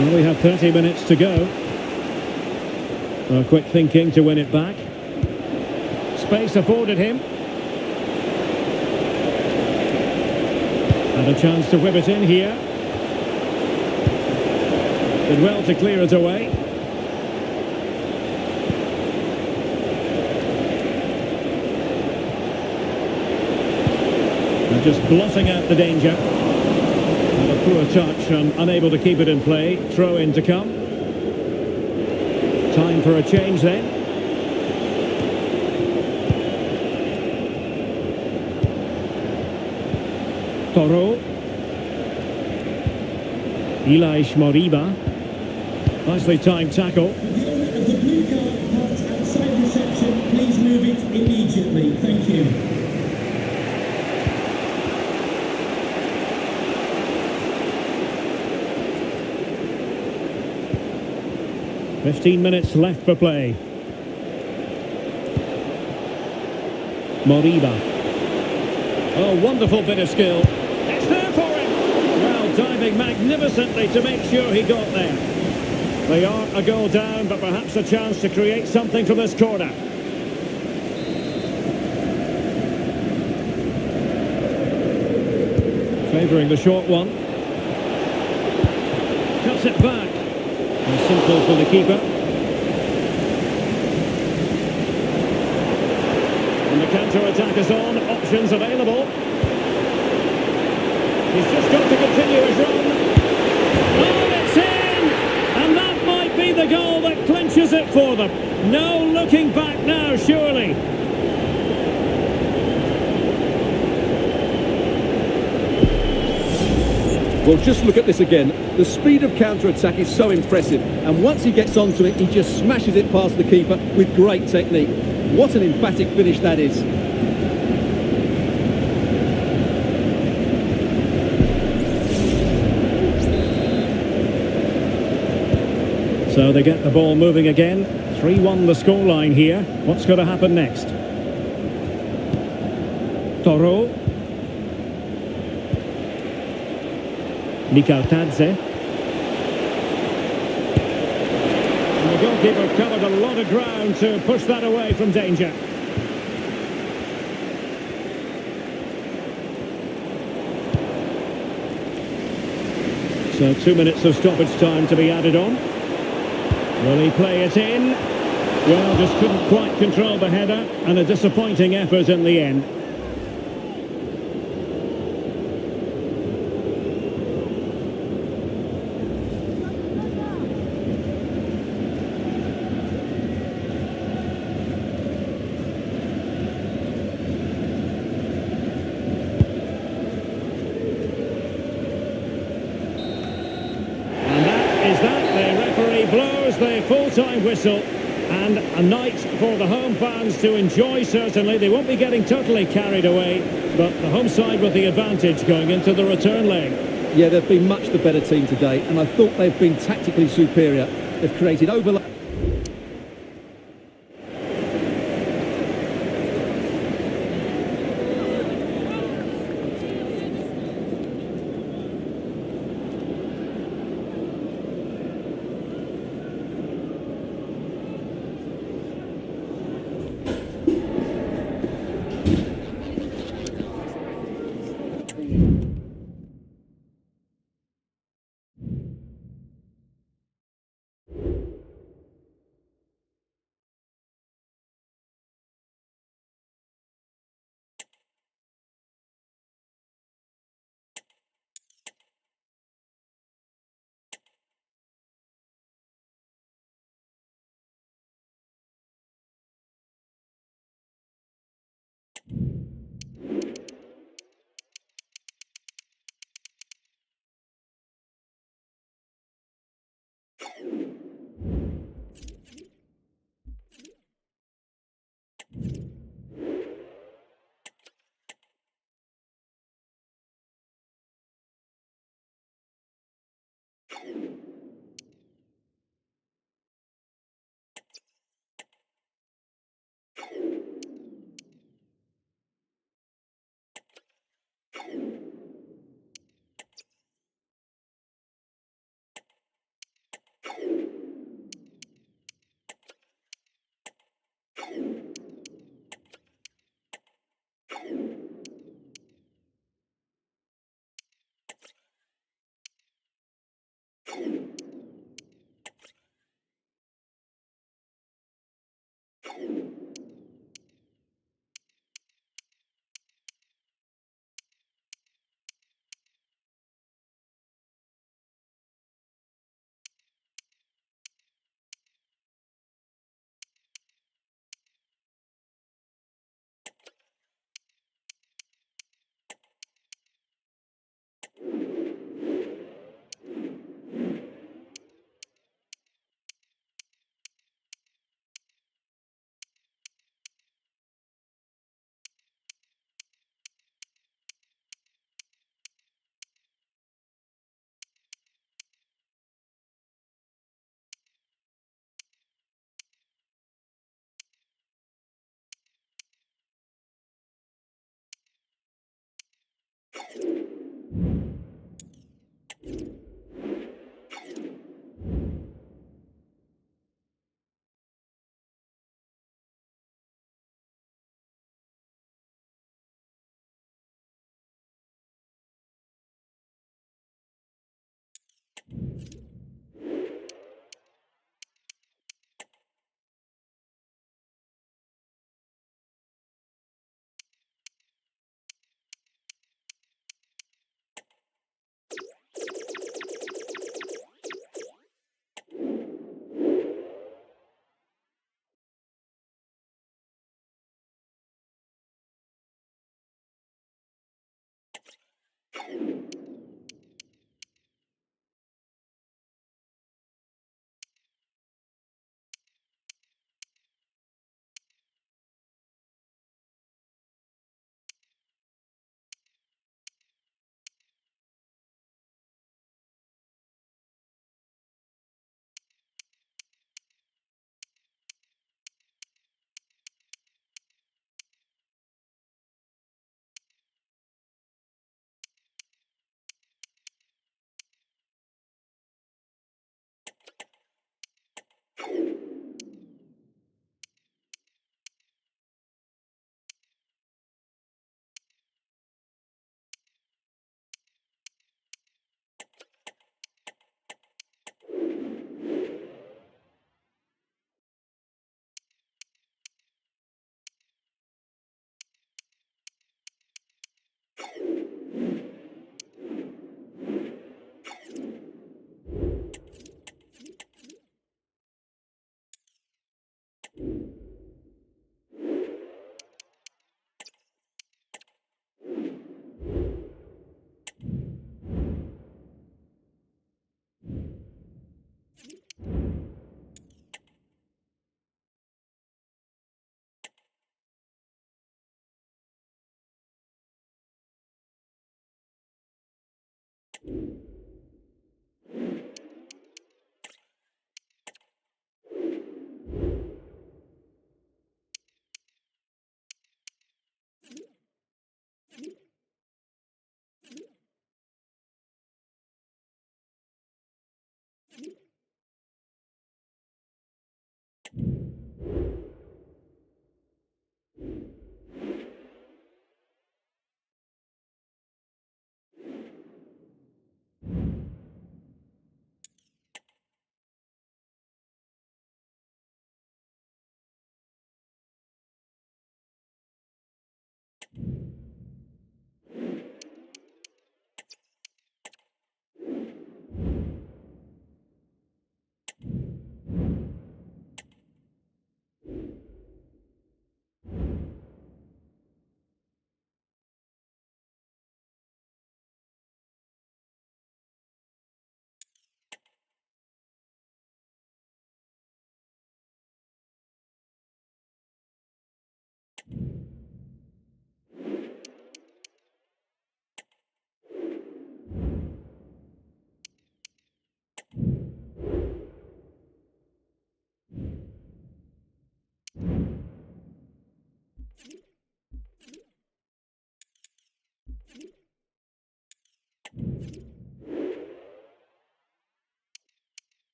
Well, we have 30 minutes to go. Quick thinking to win it back. Space afforded him. And a chance to whip it in here. Did well to clear it away. And just blotting out the danger. And a poor touch and unable to keep it in play. Throw in to come. Time for a change then. Toro. Elias Moriba. Nicely timed tackle. The owner of the blue card parked outside reception. Please move it immediately. Thank you. 15 minutes left for play. Moriba. Oh, wonderful bit of skill. It's there for him. Well, diving magnificently to make sure he got there. They are a goal down, but perhaps a chance to create something from this corner. Favouring the short one. Cuts it back. And simple for the keeper. And the counter-attack is on. Options available. He's just got to continue his run. Oh, it's in! And that might be the goal that clinches it for them. No looking back now, surely. Well, just look at this again. The speed of counter-attack is so impressive. And once he gets onto it, he just smashes it past the keeper with great technique. What an emphatic finish that is. So they get the ball moving again. 3-1 the scoreline here. What's going to happen next? Toro. Mikal Tadze. And the goalkeeper covered a lot of ground to push that away from danger. So 2 minutes of stoppage time to be added on. Will he play it in? Well, just couldn't quite control the header, and a disappointing effort in the end. the full-time whistle, and a night for the home fans to enjoy, certainly. They won't be getting totally carried away, but the home side with the advantage going into the return leg. Yeah, they've been much the better team today, and I thought they've been tactically superior. They've created overlap.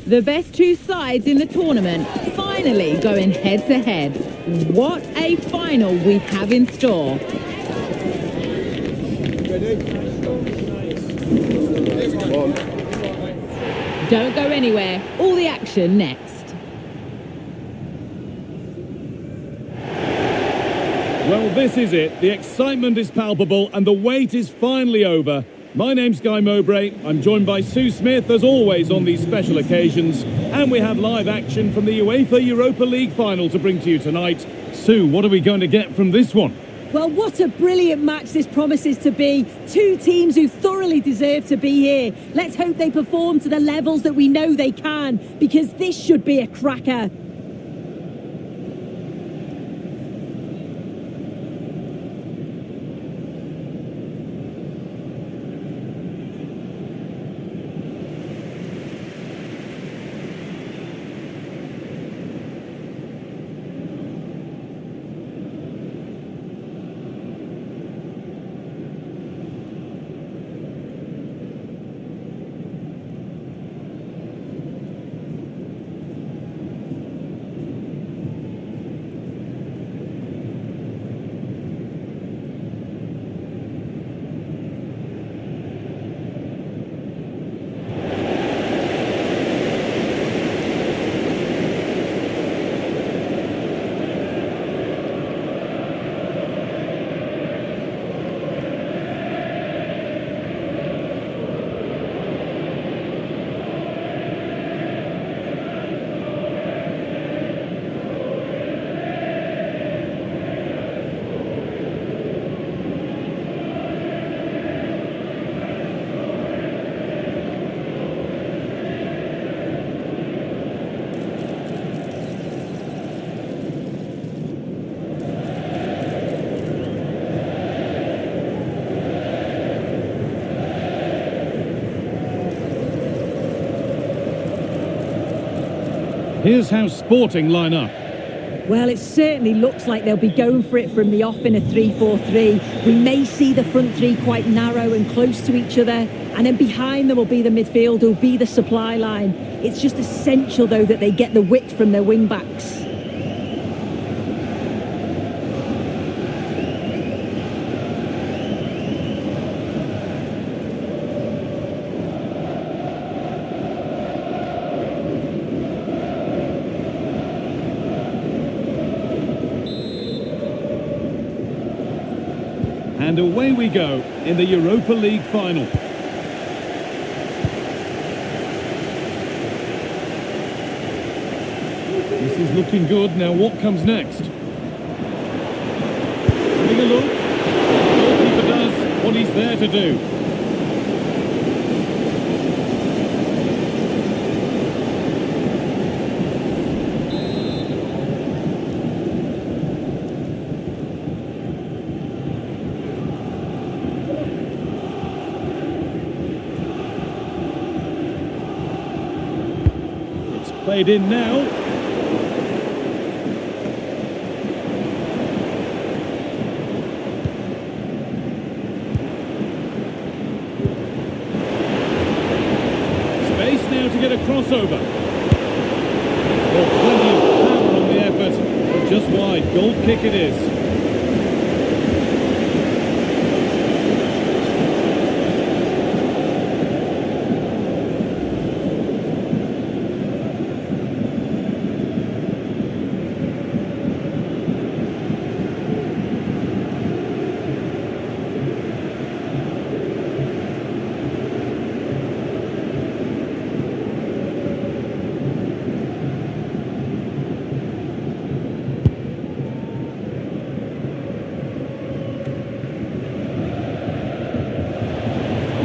The best two sides in the tournament finally going head to head. What a final we have in store. Don't go anywhere. All the action next. Well, this is it. The excitement is palpable and the wait is finally over. My name's Guy Mowbray. I'm joined by Sue Smith, as always, on these special occasions. And we have live action from the UEFA Europa League final to bring to you tonight. Sue, what are we going to get from this one? Well, what a brilliant match this promises to be. Two teams who thoroughly deserve to be here. Let's hope they perform to the levels that we know they can, because this should be a cracker. Here's how Sporting line up. Well, it certainly looks like they'll be going for it from the off in a 3-4-3. We may see the front three quite narrow and close to each other, and then behind them will be the midfield, will be the supply line. It's just essential, though, that they get the width from their wing-backs. And away we go in the Europa League final. This is looking good. Now what comes next? Having a look. The goalkeeper does what he's there to do. Played in now. Space now to get a crossover. Well, plenty of power on the effort, but just wide. Goal kick it is.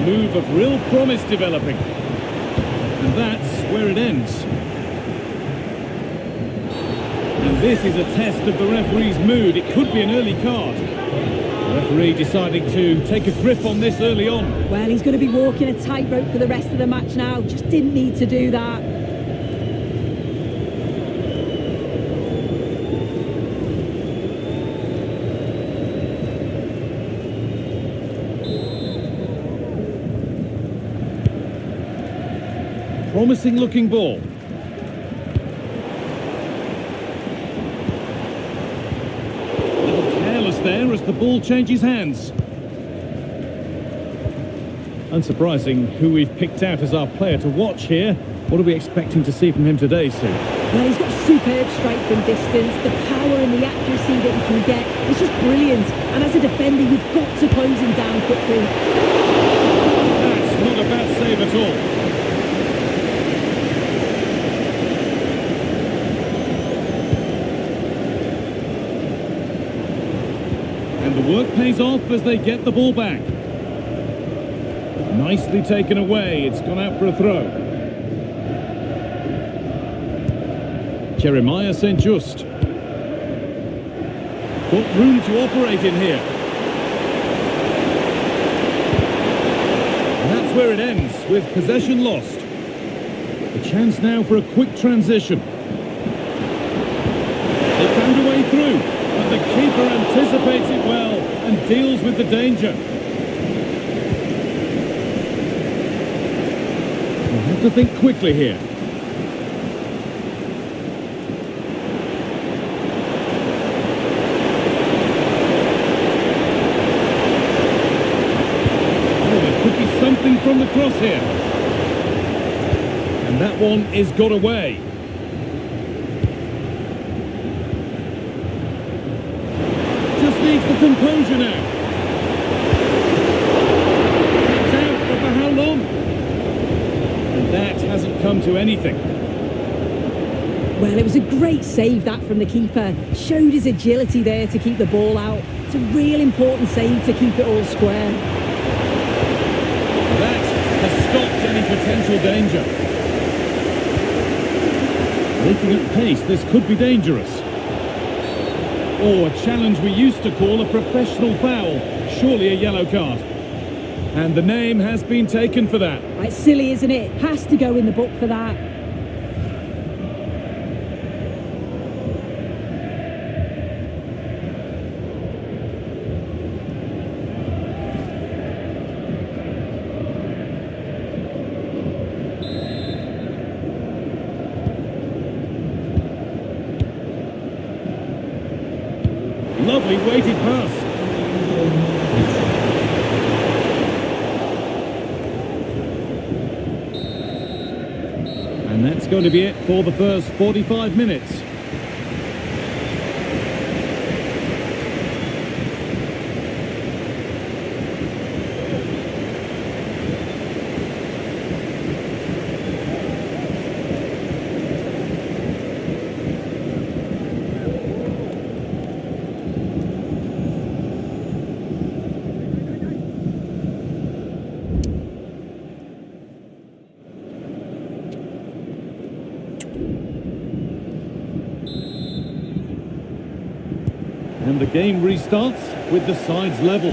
Move of real promise developing, and that's where it ends. And this is a test of the referee's mood. It could be an early card. The referee deciding to take a grip on this early on. Well, he's going to be walking a tightrope for the rest of the match now. Just didn't need to do that. Promising looking ball. A little careless there as the ball changes hands. Unsurprising who we've picked out as our player to watch here. What are we expecting to see from him today, Sue? Well, he's got superb strike from distance. The power and the accuracy that he can get is just brilliant. And as a defender, you've got to close him down quickly. That's not a bad save at all. And pays off as they get the ball back. Nicely taken away. It's gone out for a throw. Jeremiah St. Just. Got room to operate in here. And that's where it ends, with possession lost. A chance now for a quick transition. They found a way through, but the keeper anticipates it well and deals with the danger. You have to think quickly here. Oh, there could be something from the cross here. And that one is got away. Just needs the composure now. It's out, but for how long? And that hasn't come to anything. Well, it was a great save, that, from the keeper. Showed his agility there to keep the ball out. It's a real important save to keep it all square. That has stopped any potential danger. Making at pace, this could be dangerous. Oh, a challenge we used to call a professional foul. Surely a yellow card. And the name has been taken for that. It's silly, isn't it? Has to go in the book for that. Lovely weighted pass. And that's going to be it for the first 45 minutes. And the game restarts with the sides level.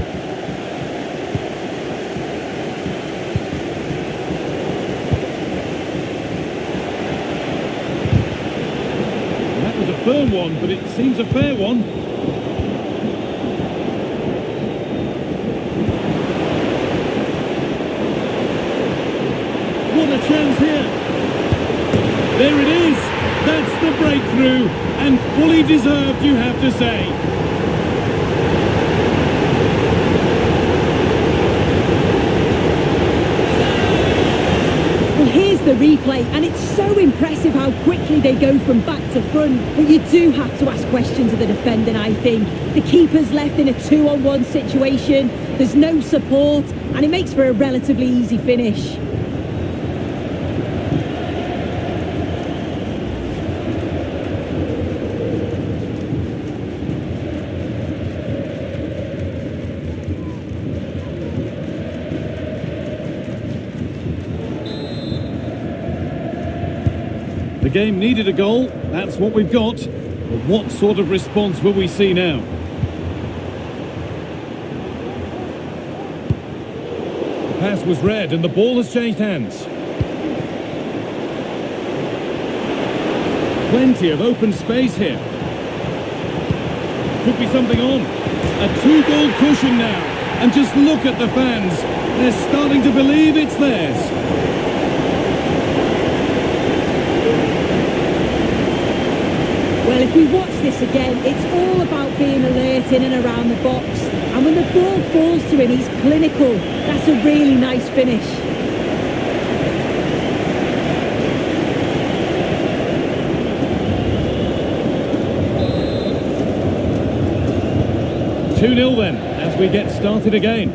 That was a firm one, but it seems a fair one. What a chance here. There it is. That's the breakthrough, and fully deserved, you have to say. Well, here's the replay, and it's so impressive how quickly they go from back to front. But you do have to ask questions of the defending, I think. The keeper's left in a 2-on-1 situation. There's no support, and it makes for a relatively easy finish. The game needed a goal, that's what we've got. But what sort of response will we see now? The pass was read and the ball has changed hands. Plenty of open space here. Could be something on. A 2-goal cushion now. And just look at the fans. They're starting to believe it's theirs. Well, if we watch this again, it's all about being alert in and around the box. And when the ball falls to him, he's clinical. That's a really nice finish. Two 2-0 then, as we get started again.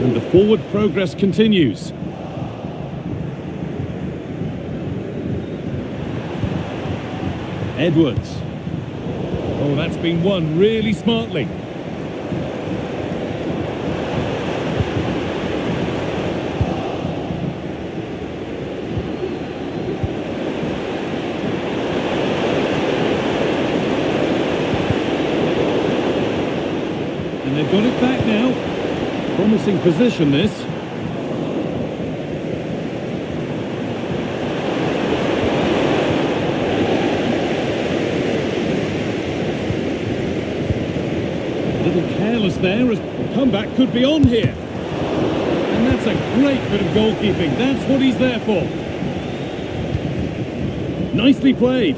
And the forward progress continues. Edwards. Oh, that's been won really smartly. And they've got it back now. Promising position, this. A little careless there, as the comeback could be on here. And that's a great bit of goalkeeping. That's what he's there for. Nicely played.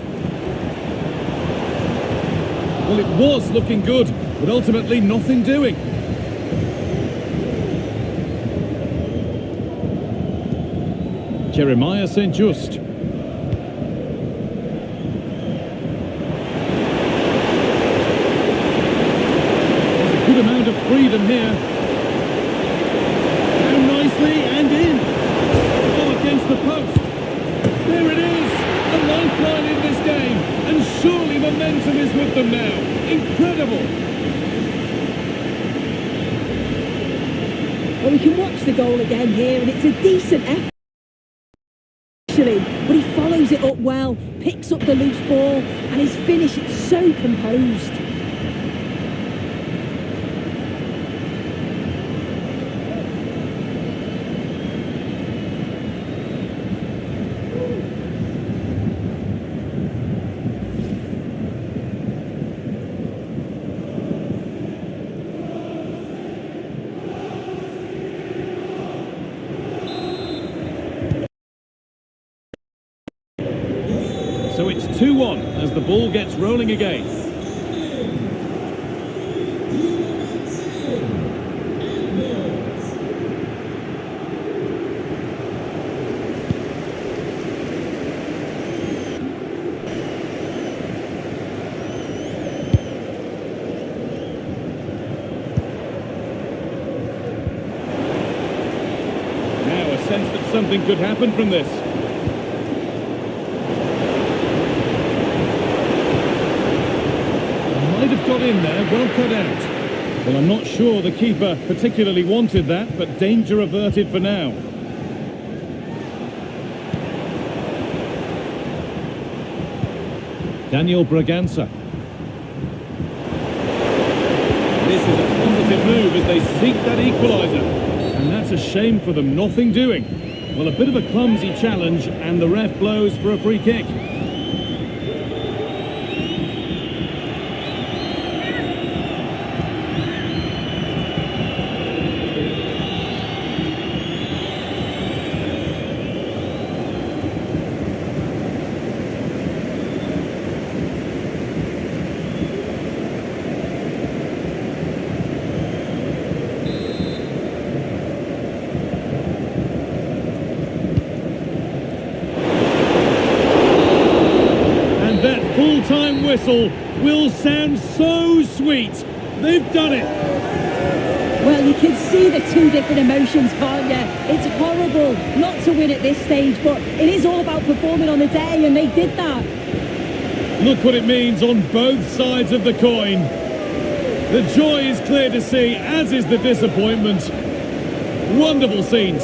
Well, it was looking good, but ultimately nothing doing. Jeremiah St. Just. There's a good amount of freedom here. Down nicely and in. Oh, against the post. There it is. A lifeline in this game. And surely momentum is with them now. Incredible. Well, we can watch the goal again here, and it's a decent effort. But he follows it up well, picks up the loose ball, and his finish is so composed. So it's 2-1 as the ball gets rolling again. Now a sense that something could happen from this. Got in there, well cut out. Well, I'm not sure the keeper particularly wanted that, but danger averted for now. Daniel Braganza. This is a positive move as they seek that equaliser. And that's a shame for them, nothing doing. Well, a bit of a clumsy challenge, and the ref blows for a free kick. Full-time whistle will sound so sweet. They've done it. Well, you can see the two different emotions, can't you? It's horrible not to win at this stage, but it is all about performing on the day, and they did that. Look what it means on both sides of the coin. The joy is clear to see, as is the disappointment. Wonderful scenes.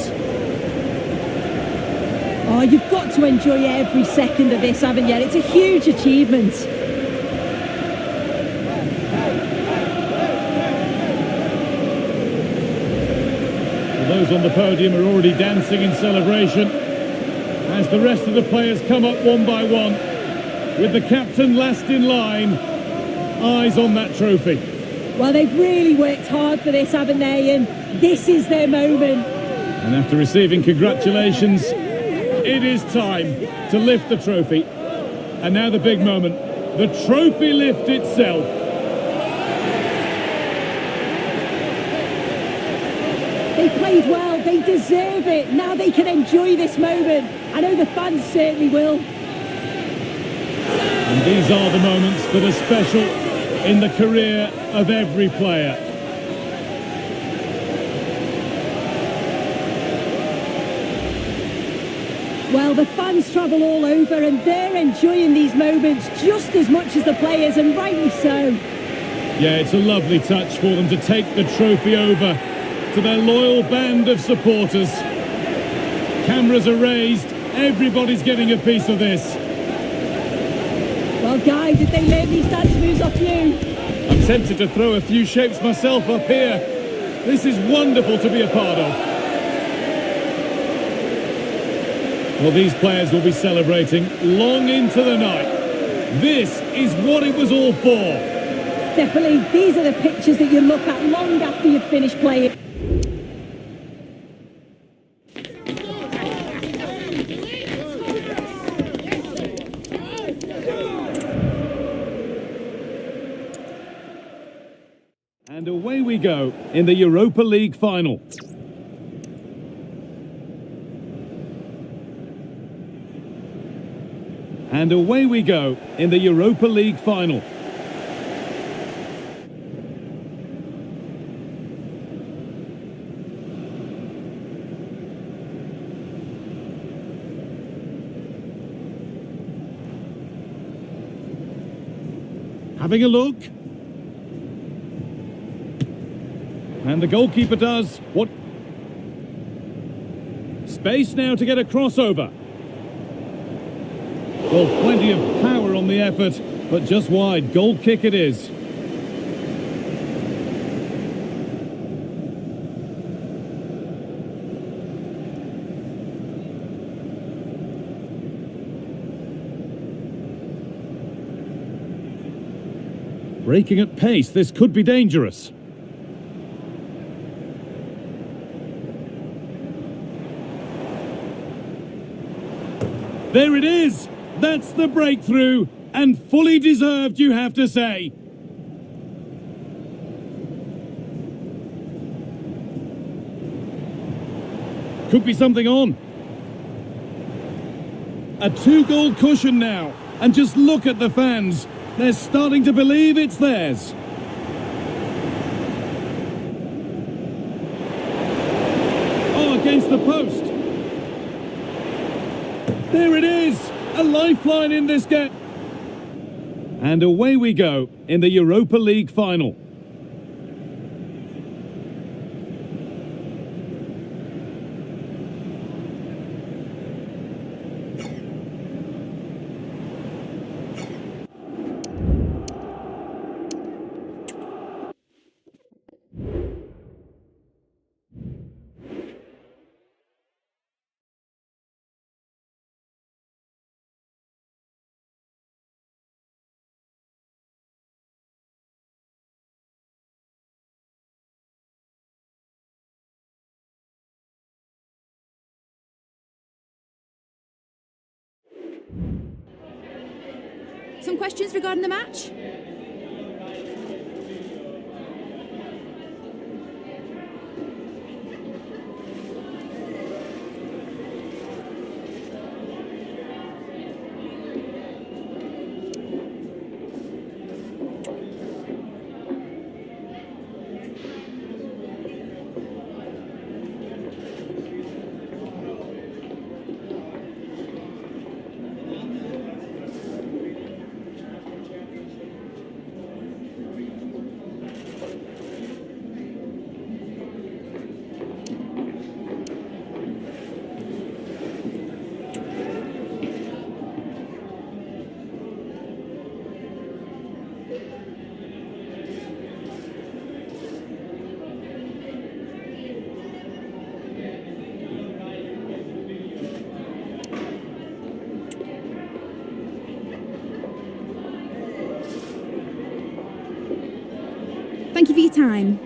Oh, you've got to enjoy every second of this, haven't you? It's a huge achievement. Those on the podium are already dancing in celebration as the rest of the players come up one by one, with the captain last in line, eyes on that trophy. Well, they've really worked hard for this, haven't they? And this is their moment. And after receiving congratulations, it is time to lift the trophy. And now the big moment, the trophy lift itself. They played well, they deserve it. Now they can enjoy this moment. I know the fans certainly will. And these are the moments that are special in the career of every player. Well, the fans travel all over and they're enjoying these moments just as much as the players, and rightly so. Yeah, it's a lovely touch for them to take the trophy over to their loyal band of supporters. Cameras are raised, everybody's getting a piece of this. Well, Guy, did they learn these dance moves off you? I'm tempted to throw a few shapes myself up here. This is wonderful to be a part of. Well, these players will be celebrating long into the night. This is what it was all for. Definitely, these are the pictures that you look at long after you've finished playing. And away we go in the Europa League final. And away we go in the Europa League final. Having a look. And the goalkeeper does what? Space now to get a crossover. Well, plenty of power on the effort, but just wide. Goal kick it is. Breaking at pace, this could be dangerous. There it is! That's the breakthrough, and fully deserved, you have to say. Could be something on. A 2-goal cushion now, and just look at the fans. They're starting to believe it's theirs. Oh, against the post. There it is! A lifeline in this game. And away we go in the Europa League final. Some questions regarding the match? Thank you for your time.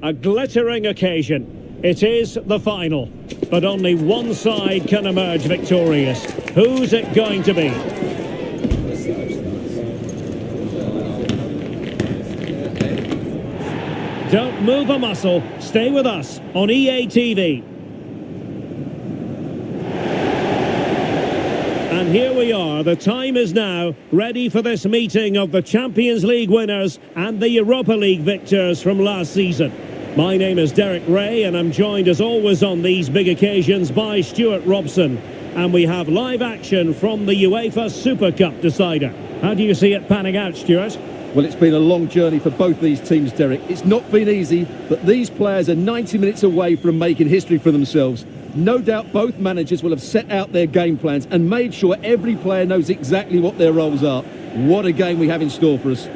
A glittering occasion. It is the final. But only one side can emerge victorious. Who's it going to be? Don't move a muscle. Stay with us on EA TV. And here we are. The time is now ready for this meeting of the Champions League winners and the Europa League victors from last season. My name is Derek Ray, and I'm joined as always on these big occasions by Stuart Robson. And we have live action from the UEFA Super Cup decider. How do you see it panning out, Stuart? Well, it's been a long journey for both these teams, Derek. It's not been easy, but these players are 90 minutes away from making history for themselves. No doubt both managers will have set out their game plans and made sure every player knows exactly what their roles are. What a game we have in store for us.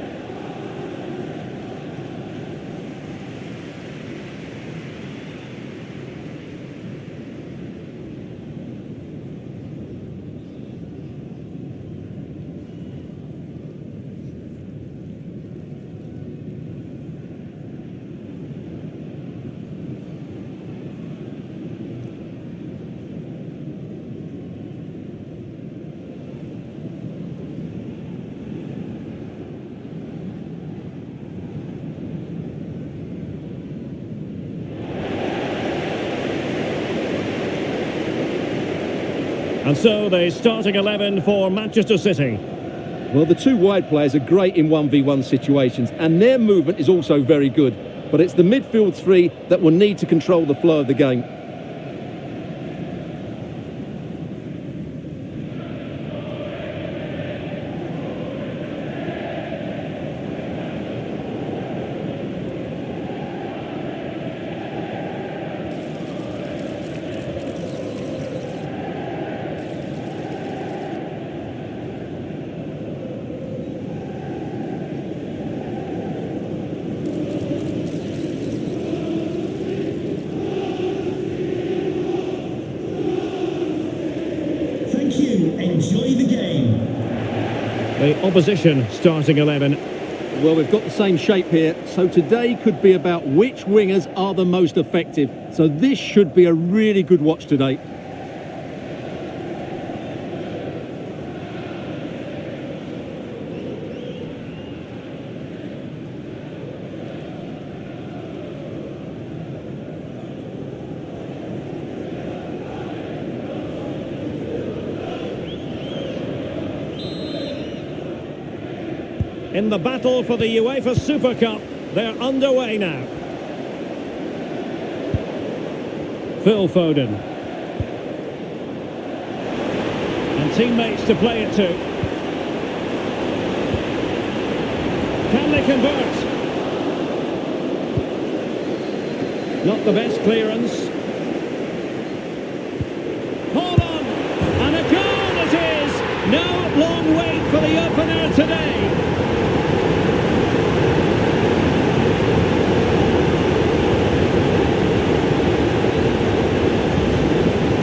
And so the starting 11 for Manchester City. Well, the two wide players are great in 1v1 situations, and their movement is also very good. But it's the midfield three that will need to control the flow of the game. Enjoy the game. The opposition starting 11. Well, we've got the same shape here, so today could be about which wingers are the most effective. So this should be a really good watch today. In the battle for the UEFA Super Cup, they're underway now. Phil Foden. And teammates to play it to. Can they convert? Not the best clearance. Hold on! And a goal it is! No long wait for the opener today.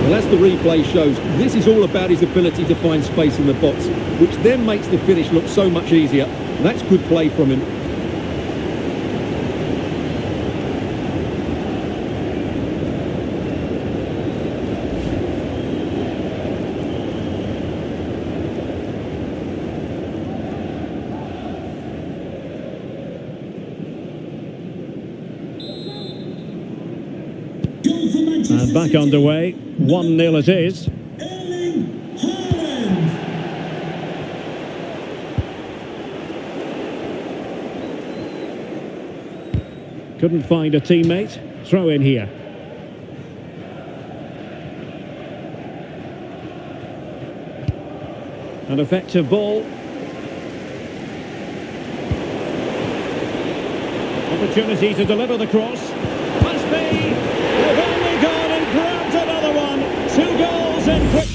Well, as the replay shows, this is all about his ability to find space in the box, which then makes the finish look so much easier. That's good play from him. And back underway, 1-0 it is. Couldn't find a teammate. Throw in here. An effective ball. Opportunity to deliver the cross. Must be. They've only gone and grabbed another one. 2 goals in quick.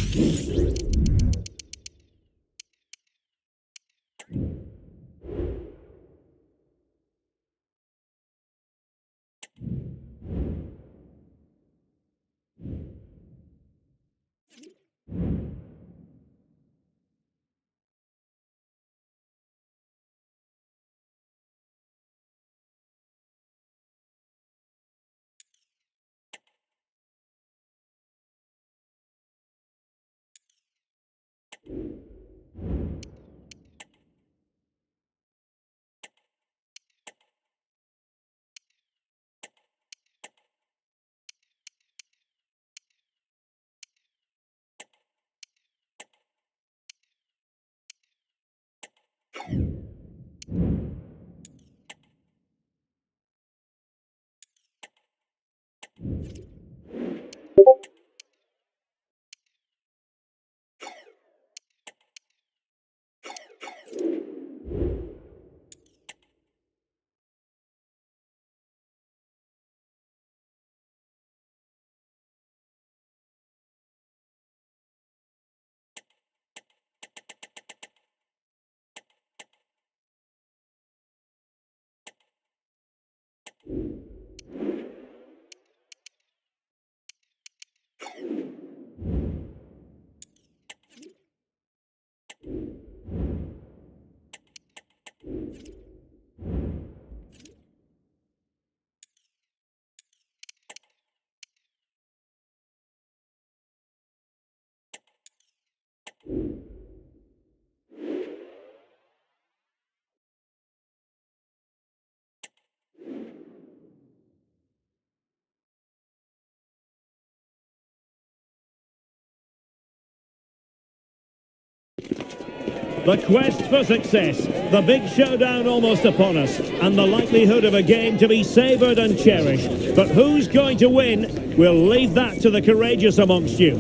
The quest for success, the big showdown almost upon us, and the likelihood of a game to be savoured and cherished. But who's going to win? We'll leave that to the courageous amongst you.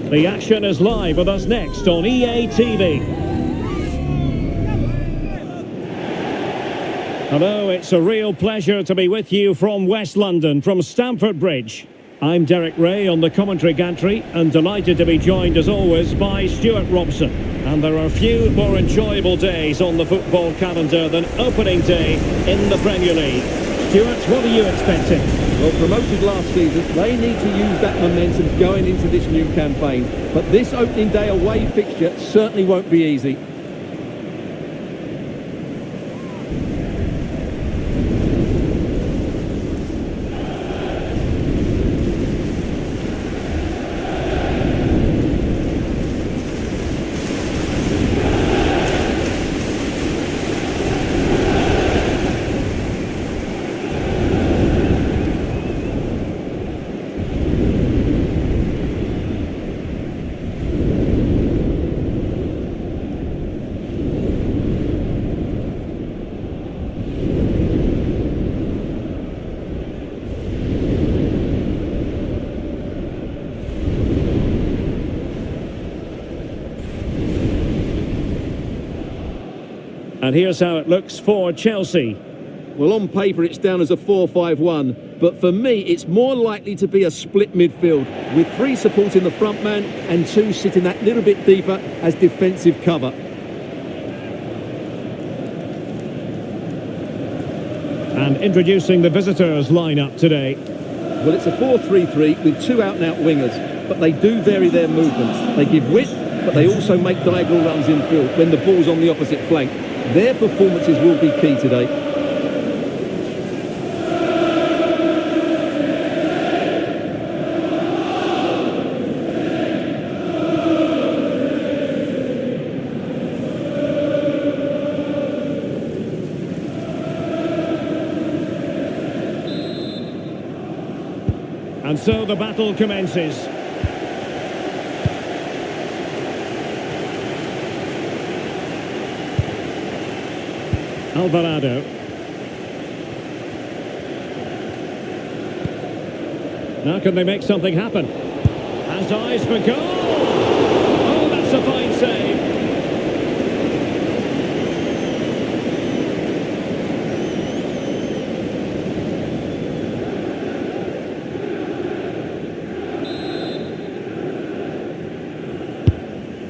The action is live with us next on EA TV. Hello, it's a real pleasure to be with you from West London, from Stamford Bridge. I'm Derek Ray on the commentary gantry and delighted to be joined as always by Stuart Robson. And there are few more enjoyable days on the football calendar than opening day in the Premier League. Stuart, what are you expecting? Well, promoted last season, they need to use that momentum going into this new campaign. But this opening day away fixture certainly won't be easy. And here's how it looks for Chelsea. Well, on paper it's down as a 4-5-1, but for me it's more likely to be a split midfield with 3 supporting the front man and 2 sitting that little bit deeper as defensive cover. And introducing the visitors lineup today. Well, it's a 4-3-3 with 2 out-and-out wingers, but they do vary their movements. They give width, but they also make diagonal runs infield when the ball's on the opposite flank. Their performances will be key today. And so the battle commences. Alvarado. Now can they make something happen? Has eyes for goal! Oh, that's a fine save!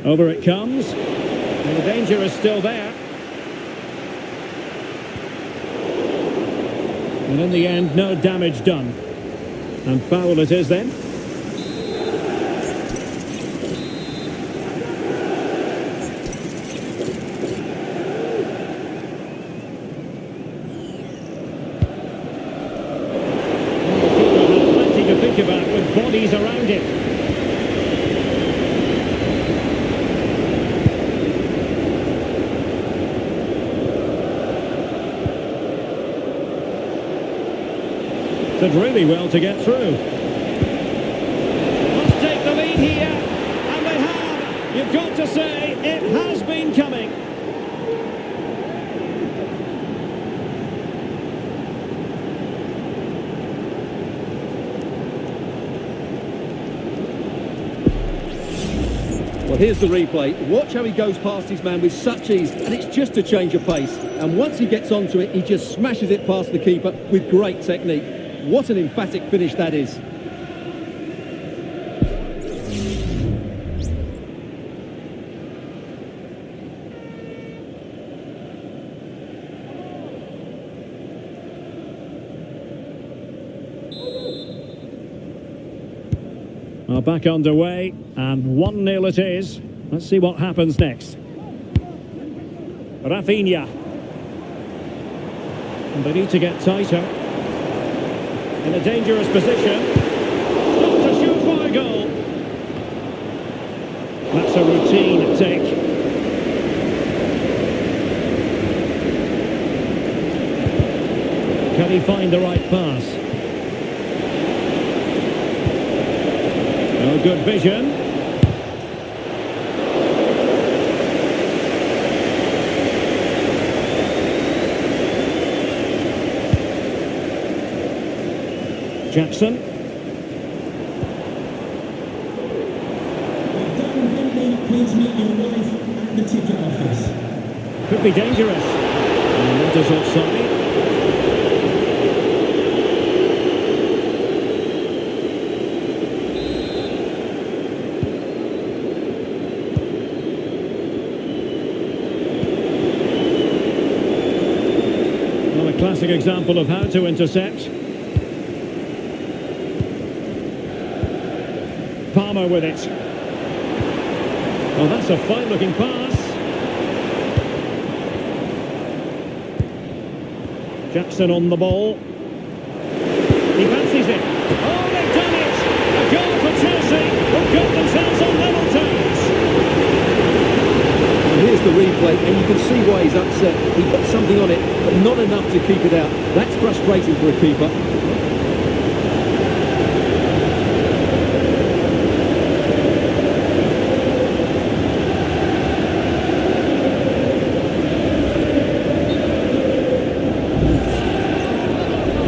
Over it comes, and the danger is still there. And in the end, no damage done. And foul it is then. Plenty to think about with bodies around him. Did really well to get through. Must take the lead here, and they have. You've got to say, it has been coming. Well, here's the replay. Watch how he goes past his man with such ease, and it's just a change of pace. And once he gets onto it, he just smashes it past the keeper with great technique. What an emphatic finish that is. Well, back underway, and 1-0 it is. Let's see what happens next. Rafinha. And they need to get tighter. In a dangerous position. Not to shoot for a goal. That's a routine take. Can he find the right pass? No good vision. Jackson. Please meet your wife at the ticket office. Could be dangerous. And that is offside. Well, a classic example of how to intercept. Palmer with it. Well, that's a fine-looking pass. Jackson on the ball. He fancies it. Oh, they've done it! A goal for Chelsea, who got themselves on level terms. And here's the replay, and you can see why he's upset. He got something on it, but not enough to keep it out. That's frustrating for a keeper.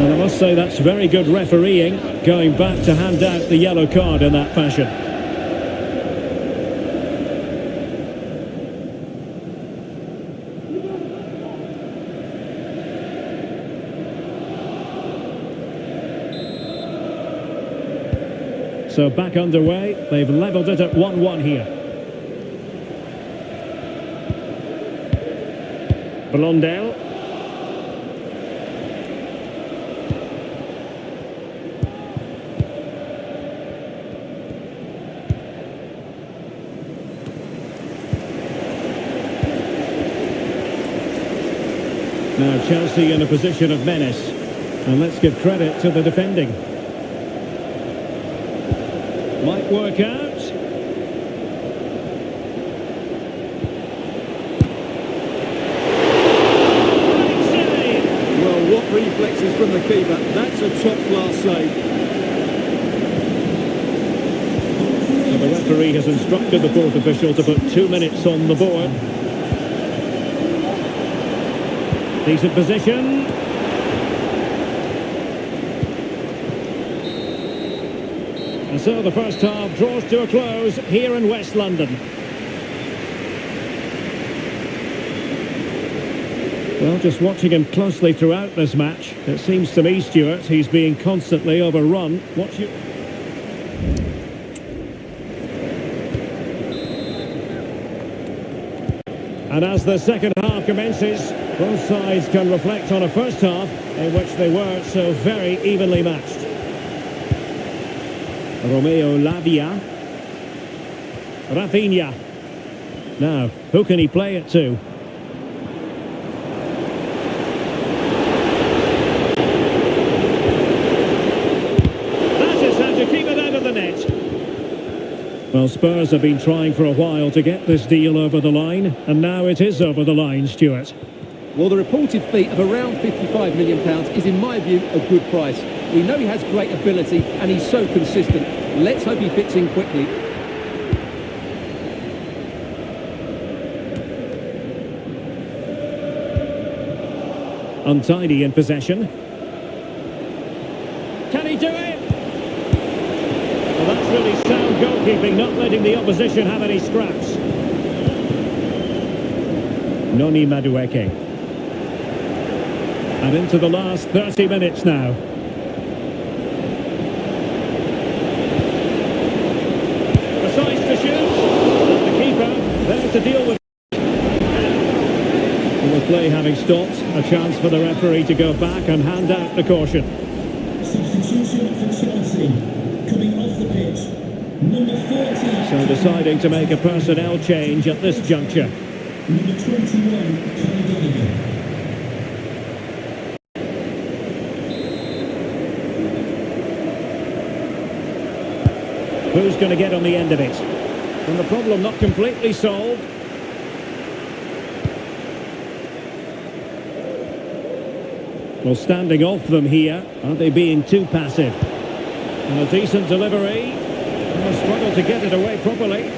And I must say that's very good refereeing, going back to hand out the yellow card in that fashion. So back underway, they've levelled it at 1-1 here. Blondell. Now Chelsea in a position of menace, and let's give credit to the defending. Might work out. Great save. Well, what reflexes from the keeper. That's a top-class save. And the referee has instructed the fourth official to put 2 minutes on the board. Decent position. And so the first half draws to a close here in West London. Well, just watching him closely throughout this match, it seems to me, Stuart, he's being constantly overrun. Watch you. And as the second half commences, both sides can reflect on a first half in which they were so very evenly matched. Romeo Lavia. Rafinha. Now, who can he play it to? That is how to keep it out of the net. Well, Spurs have been trying for a while to get this deal over the line, and now it is over the line, Stuart. Well, the reported fee of around £55 million is, in my view, a good price. We know he has great ability and he's so consistent. Let's hope he fits in quickly. Untidy in possession. Can he do it? Well, that's really sound goalkeeping, not letting the opposition have any scraps. Noni Madueke. And into the last 30 minutes now. Precise to shoot. And the keeper there to deal with. With play having stopped, a chance for the referee to go back and hand out the caution. Substitution for Chelsea. Coming off the pitch. Number 40. So deciding to make a personnel change at this juncture. Number 21, Tamiya. Who's going to get on the end of it? And the problem not completely solved. Well, standing off them here, are they being too passive? And a decent delivery. And a struggle to get it away properly.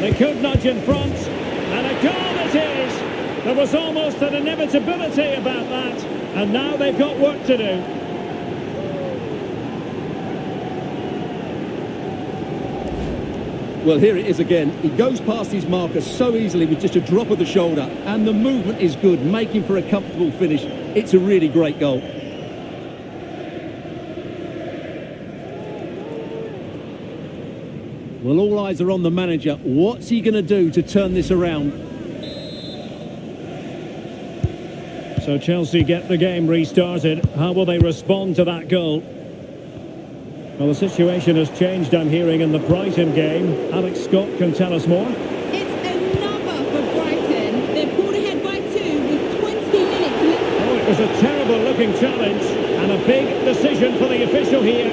They could nudge in front, and a goal it is! There was almost an inevitability about that, and now they've got work to do. Well, here it is again. He goes past his marker so easily with just a drop of the shoulder, and the movement is good, making for a comfortable finish. It's a really great goal. Well, all eyes are on the manager. What's he going to do to turn this around? So Chelsea get the game restarted. How will they respond to that goal? Well, the situation has changed, I'm hearing, in the Brighton game. Alex Scott can tell us more. It's another for Brighton. They've pulled ahead by 2 with 20 minutes left. Oh, it was a terrible-looking challenge and a big decision for the official here.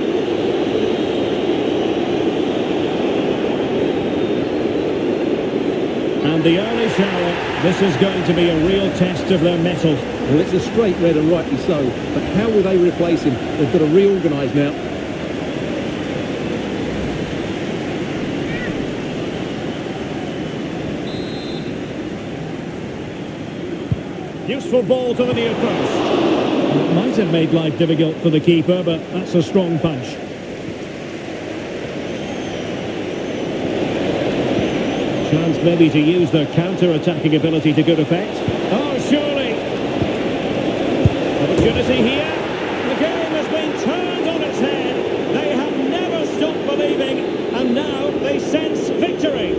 And the early shower, this is going to be a real test of their mettle. Well, it's a straight red and rightly so. But how will they replace him? They've got to reorganise now. Useful ball to the near post. It might have made life difficult for the keeper, but that's a strong punch. Chance maybe to use their counter-attacking ability to good effect. Oh, surely! Opportunity here. The game has been turned on its head. They have never stopped believing, and now they sense victory.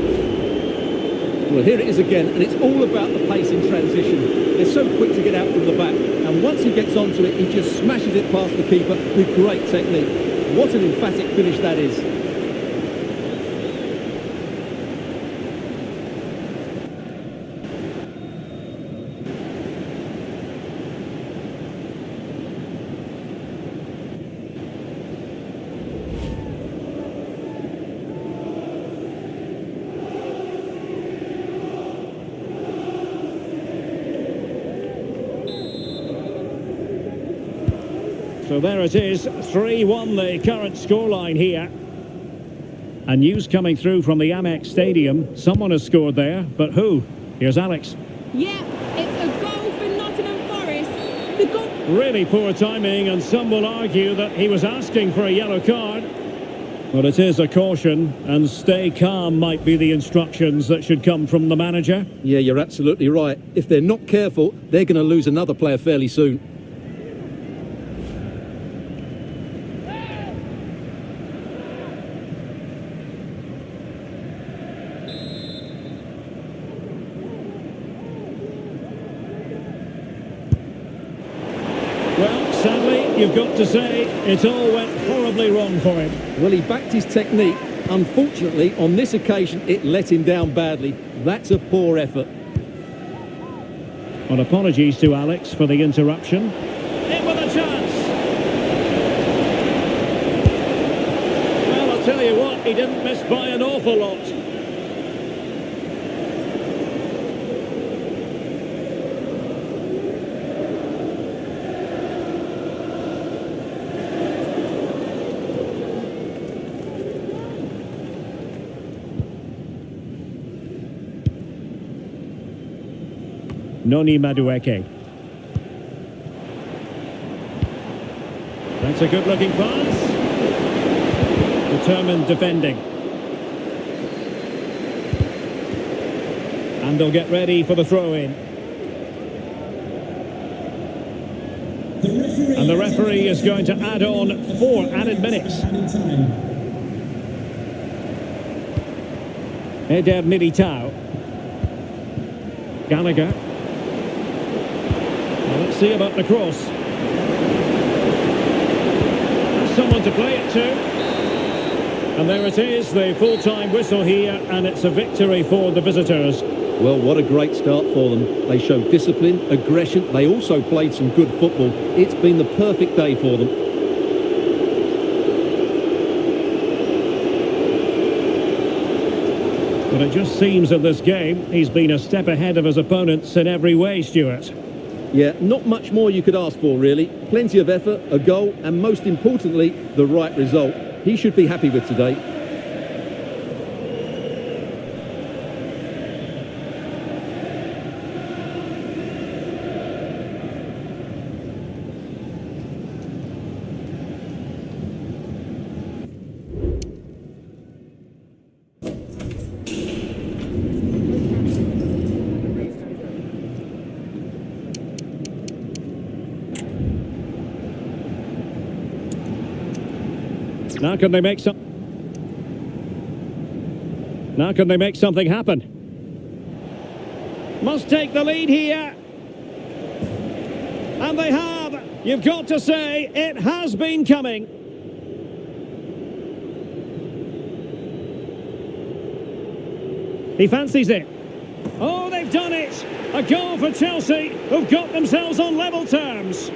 Well, here it is again, and it's all about the pace in transition. They're so quick to get out from the back, and once he gets onto it, he just smashes it past the keeper with great technique. What an emphatic finish that is. So there it is, 3-1 the current scoreline here. And news coming through from the Amex Stadium. Someone has scored there, but who? Here's Alex. Yeah, it's a goal for Nottingham Forest. The goal... Really poor timing, and some will argue that he was asking for a yellow card. But it is a caution, and stay calm might be the instructions that should come from the manager. Yeah, you're absolutely right. If they're not careful, they're going to lose another player fairly soon. Well, sadly, you've got to say, it all went horribly wrong for him. Well, he backed his technique. Unfortunately, on this occasion, it let him down badly. That's a poor effort. Well, apologies to Alex for the interruption. In with a chance. Well, I'll tell you what, he didn't miss by an awful lot. Noni Madueke. That's a good-looking pass. Determined defending. And they'll get ready for the throw-in. And the referee is going to add on 4 added minutes. Eder Militao. Gallagher. Well, let's see about the cross. Someone to play it to. And there it is, the full-time whistle here, and it's a victory for the visitors. Well, what a great start for them. They showed discipline, aggression. They also played some good football. It's been the perfect day for them. But it just seems in this game, he's been a step ahead of his opponents in every way, Stuart. Yeah, not much more you could ask for, really. Plenty of effort, a goal, and most importantly, the right result. He should be happy with today. Now can they make something happen? Must take the lead here. And they have. You've got to say, it has been coming. He fancies it. Oh, they've done it. A goal for Chelsea, who've got themselves on level terms.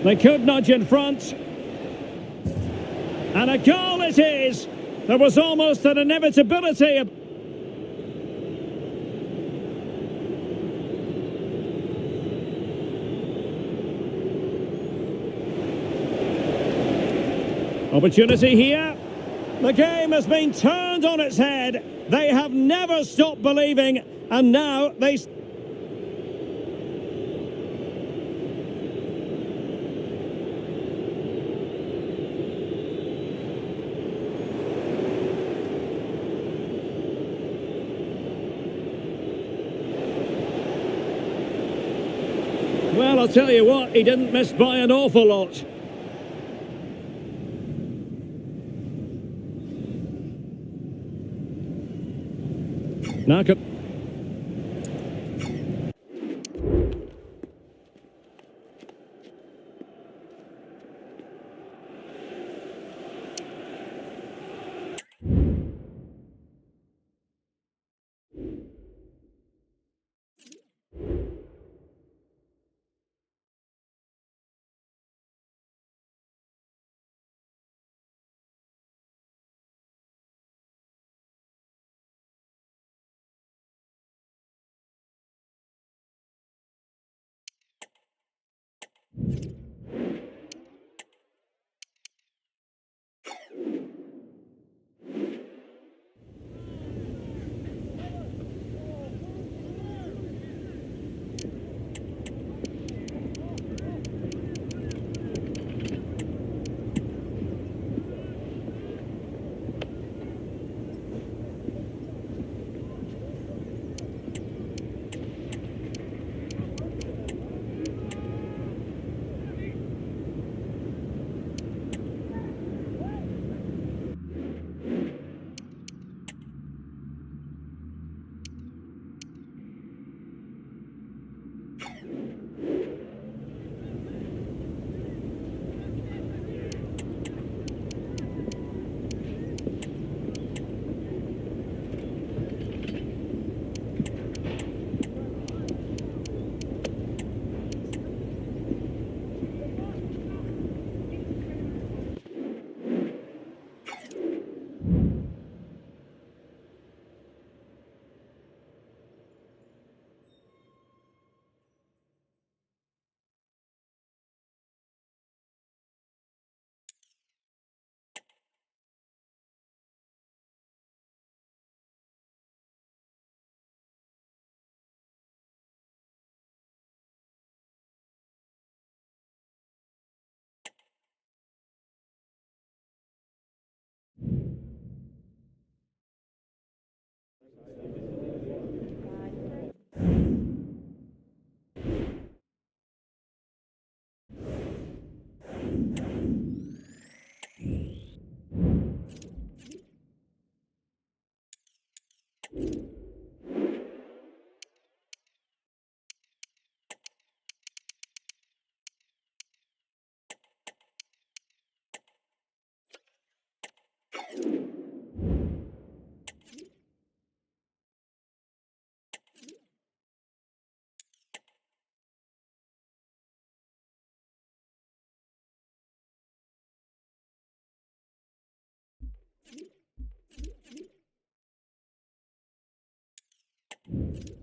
They could nudge in front. And a goal it is. There was almost an inevitability of... Opportunity here. The game has been turned on its head. They have never stopped believing, and now they... Well, I'll tell you what, he didn't miss by an awful lot. Now could... you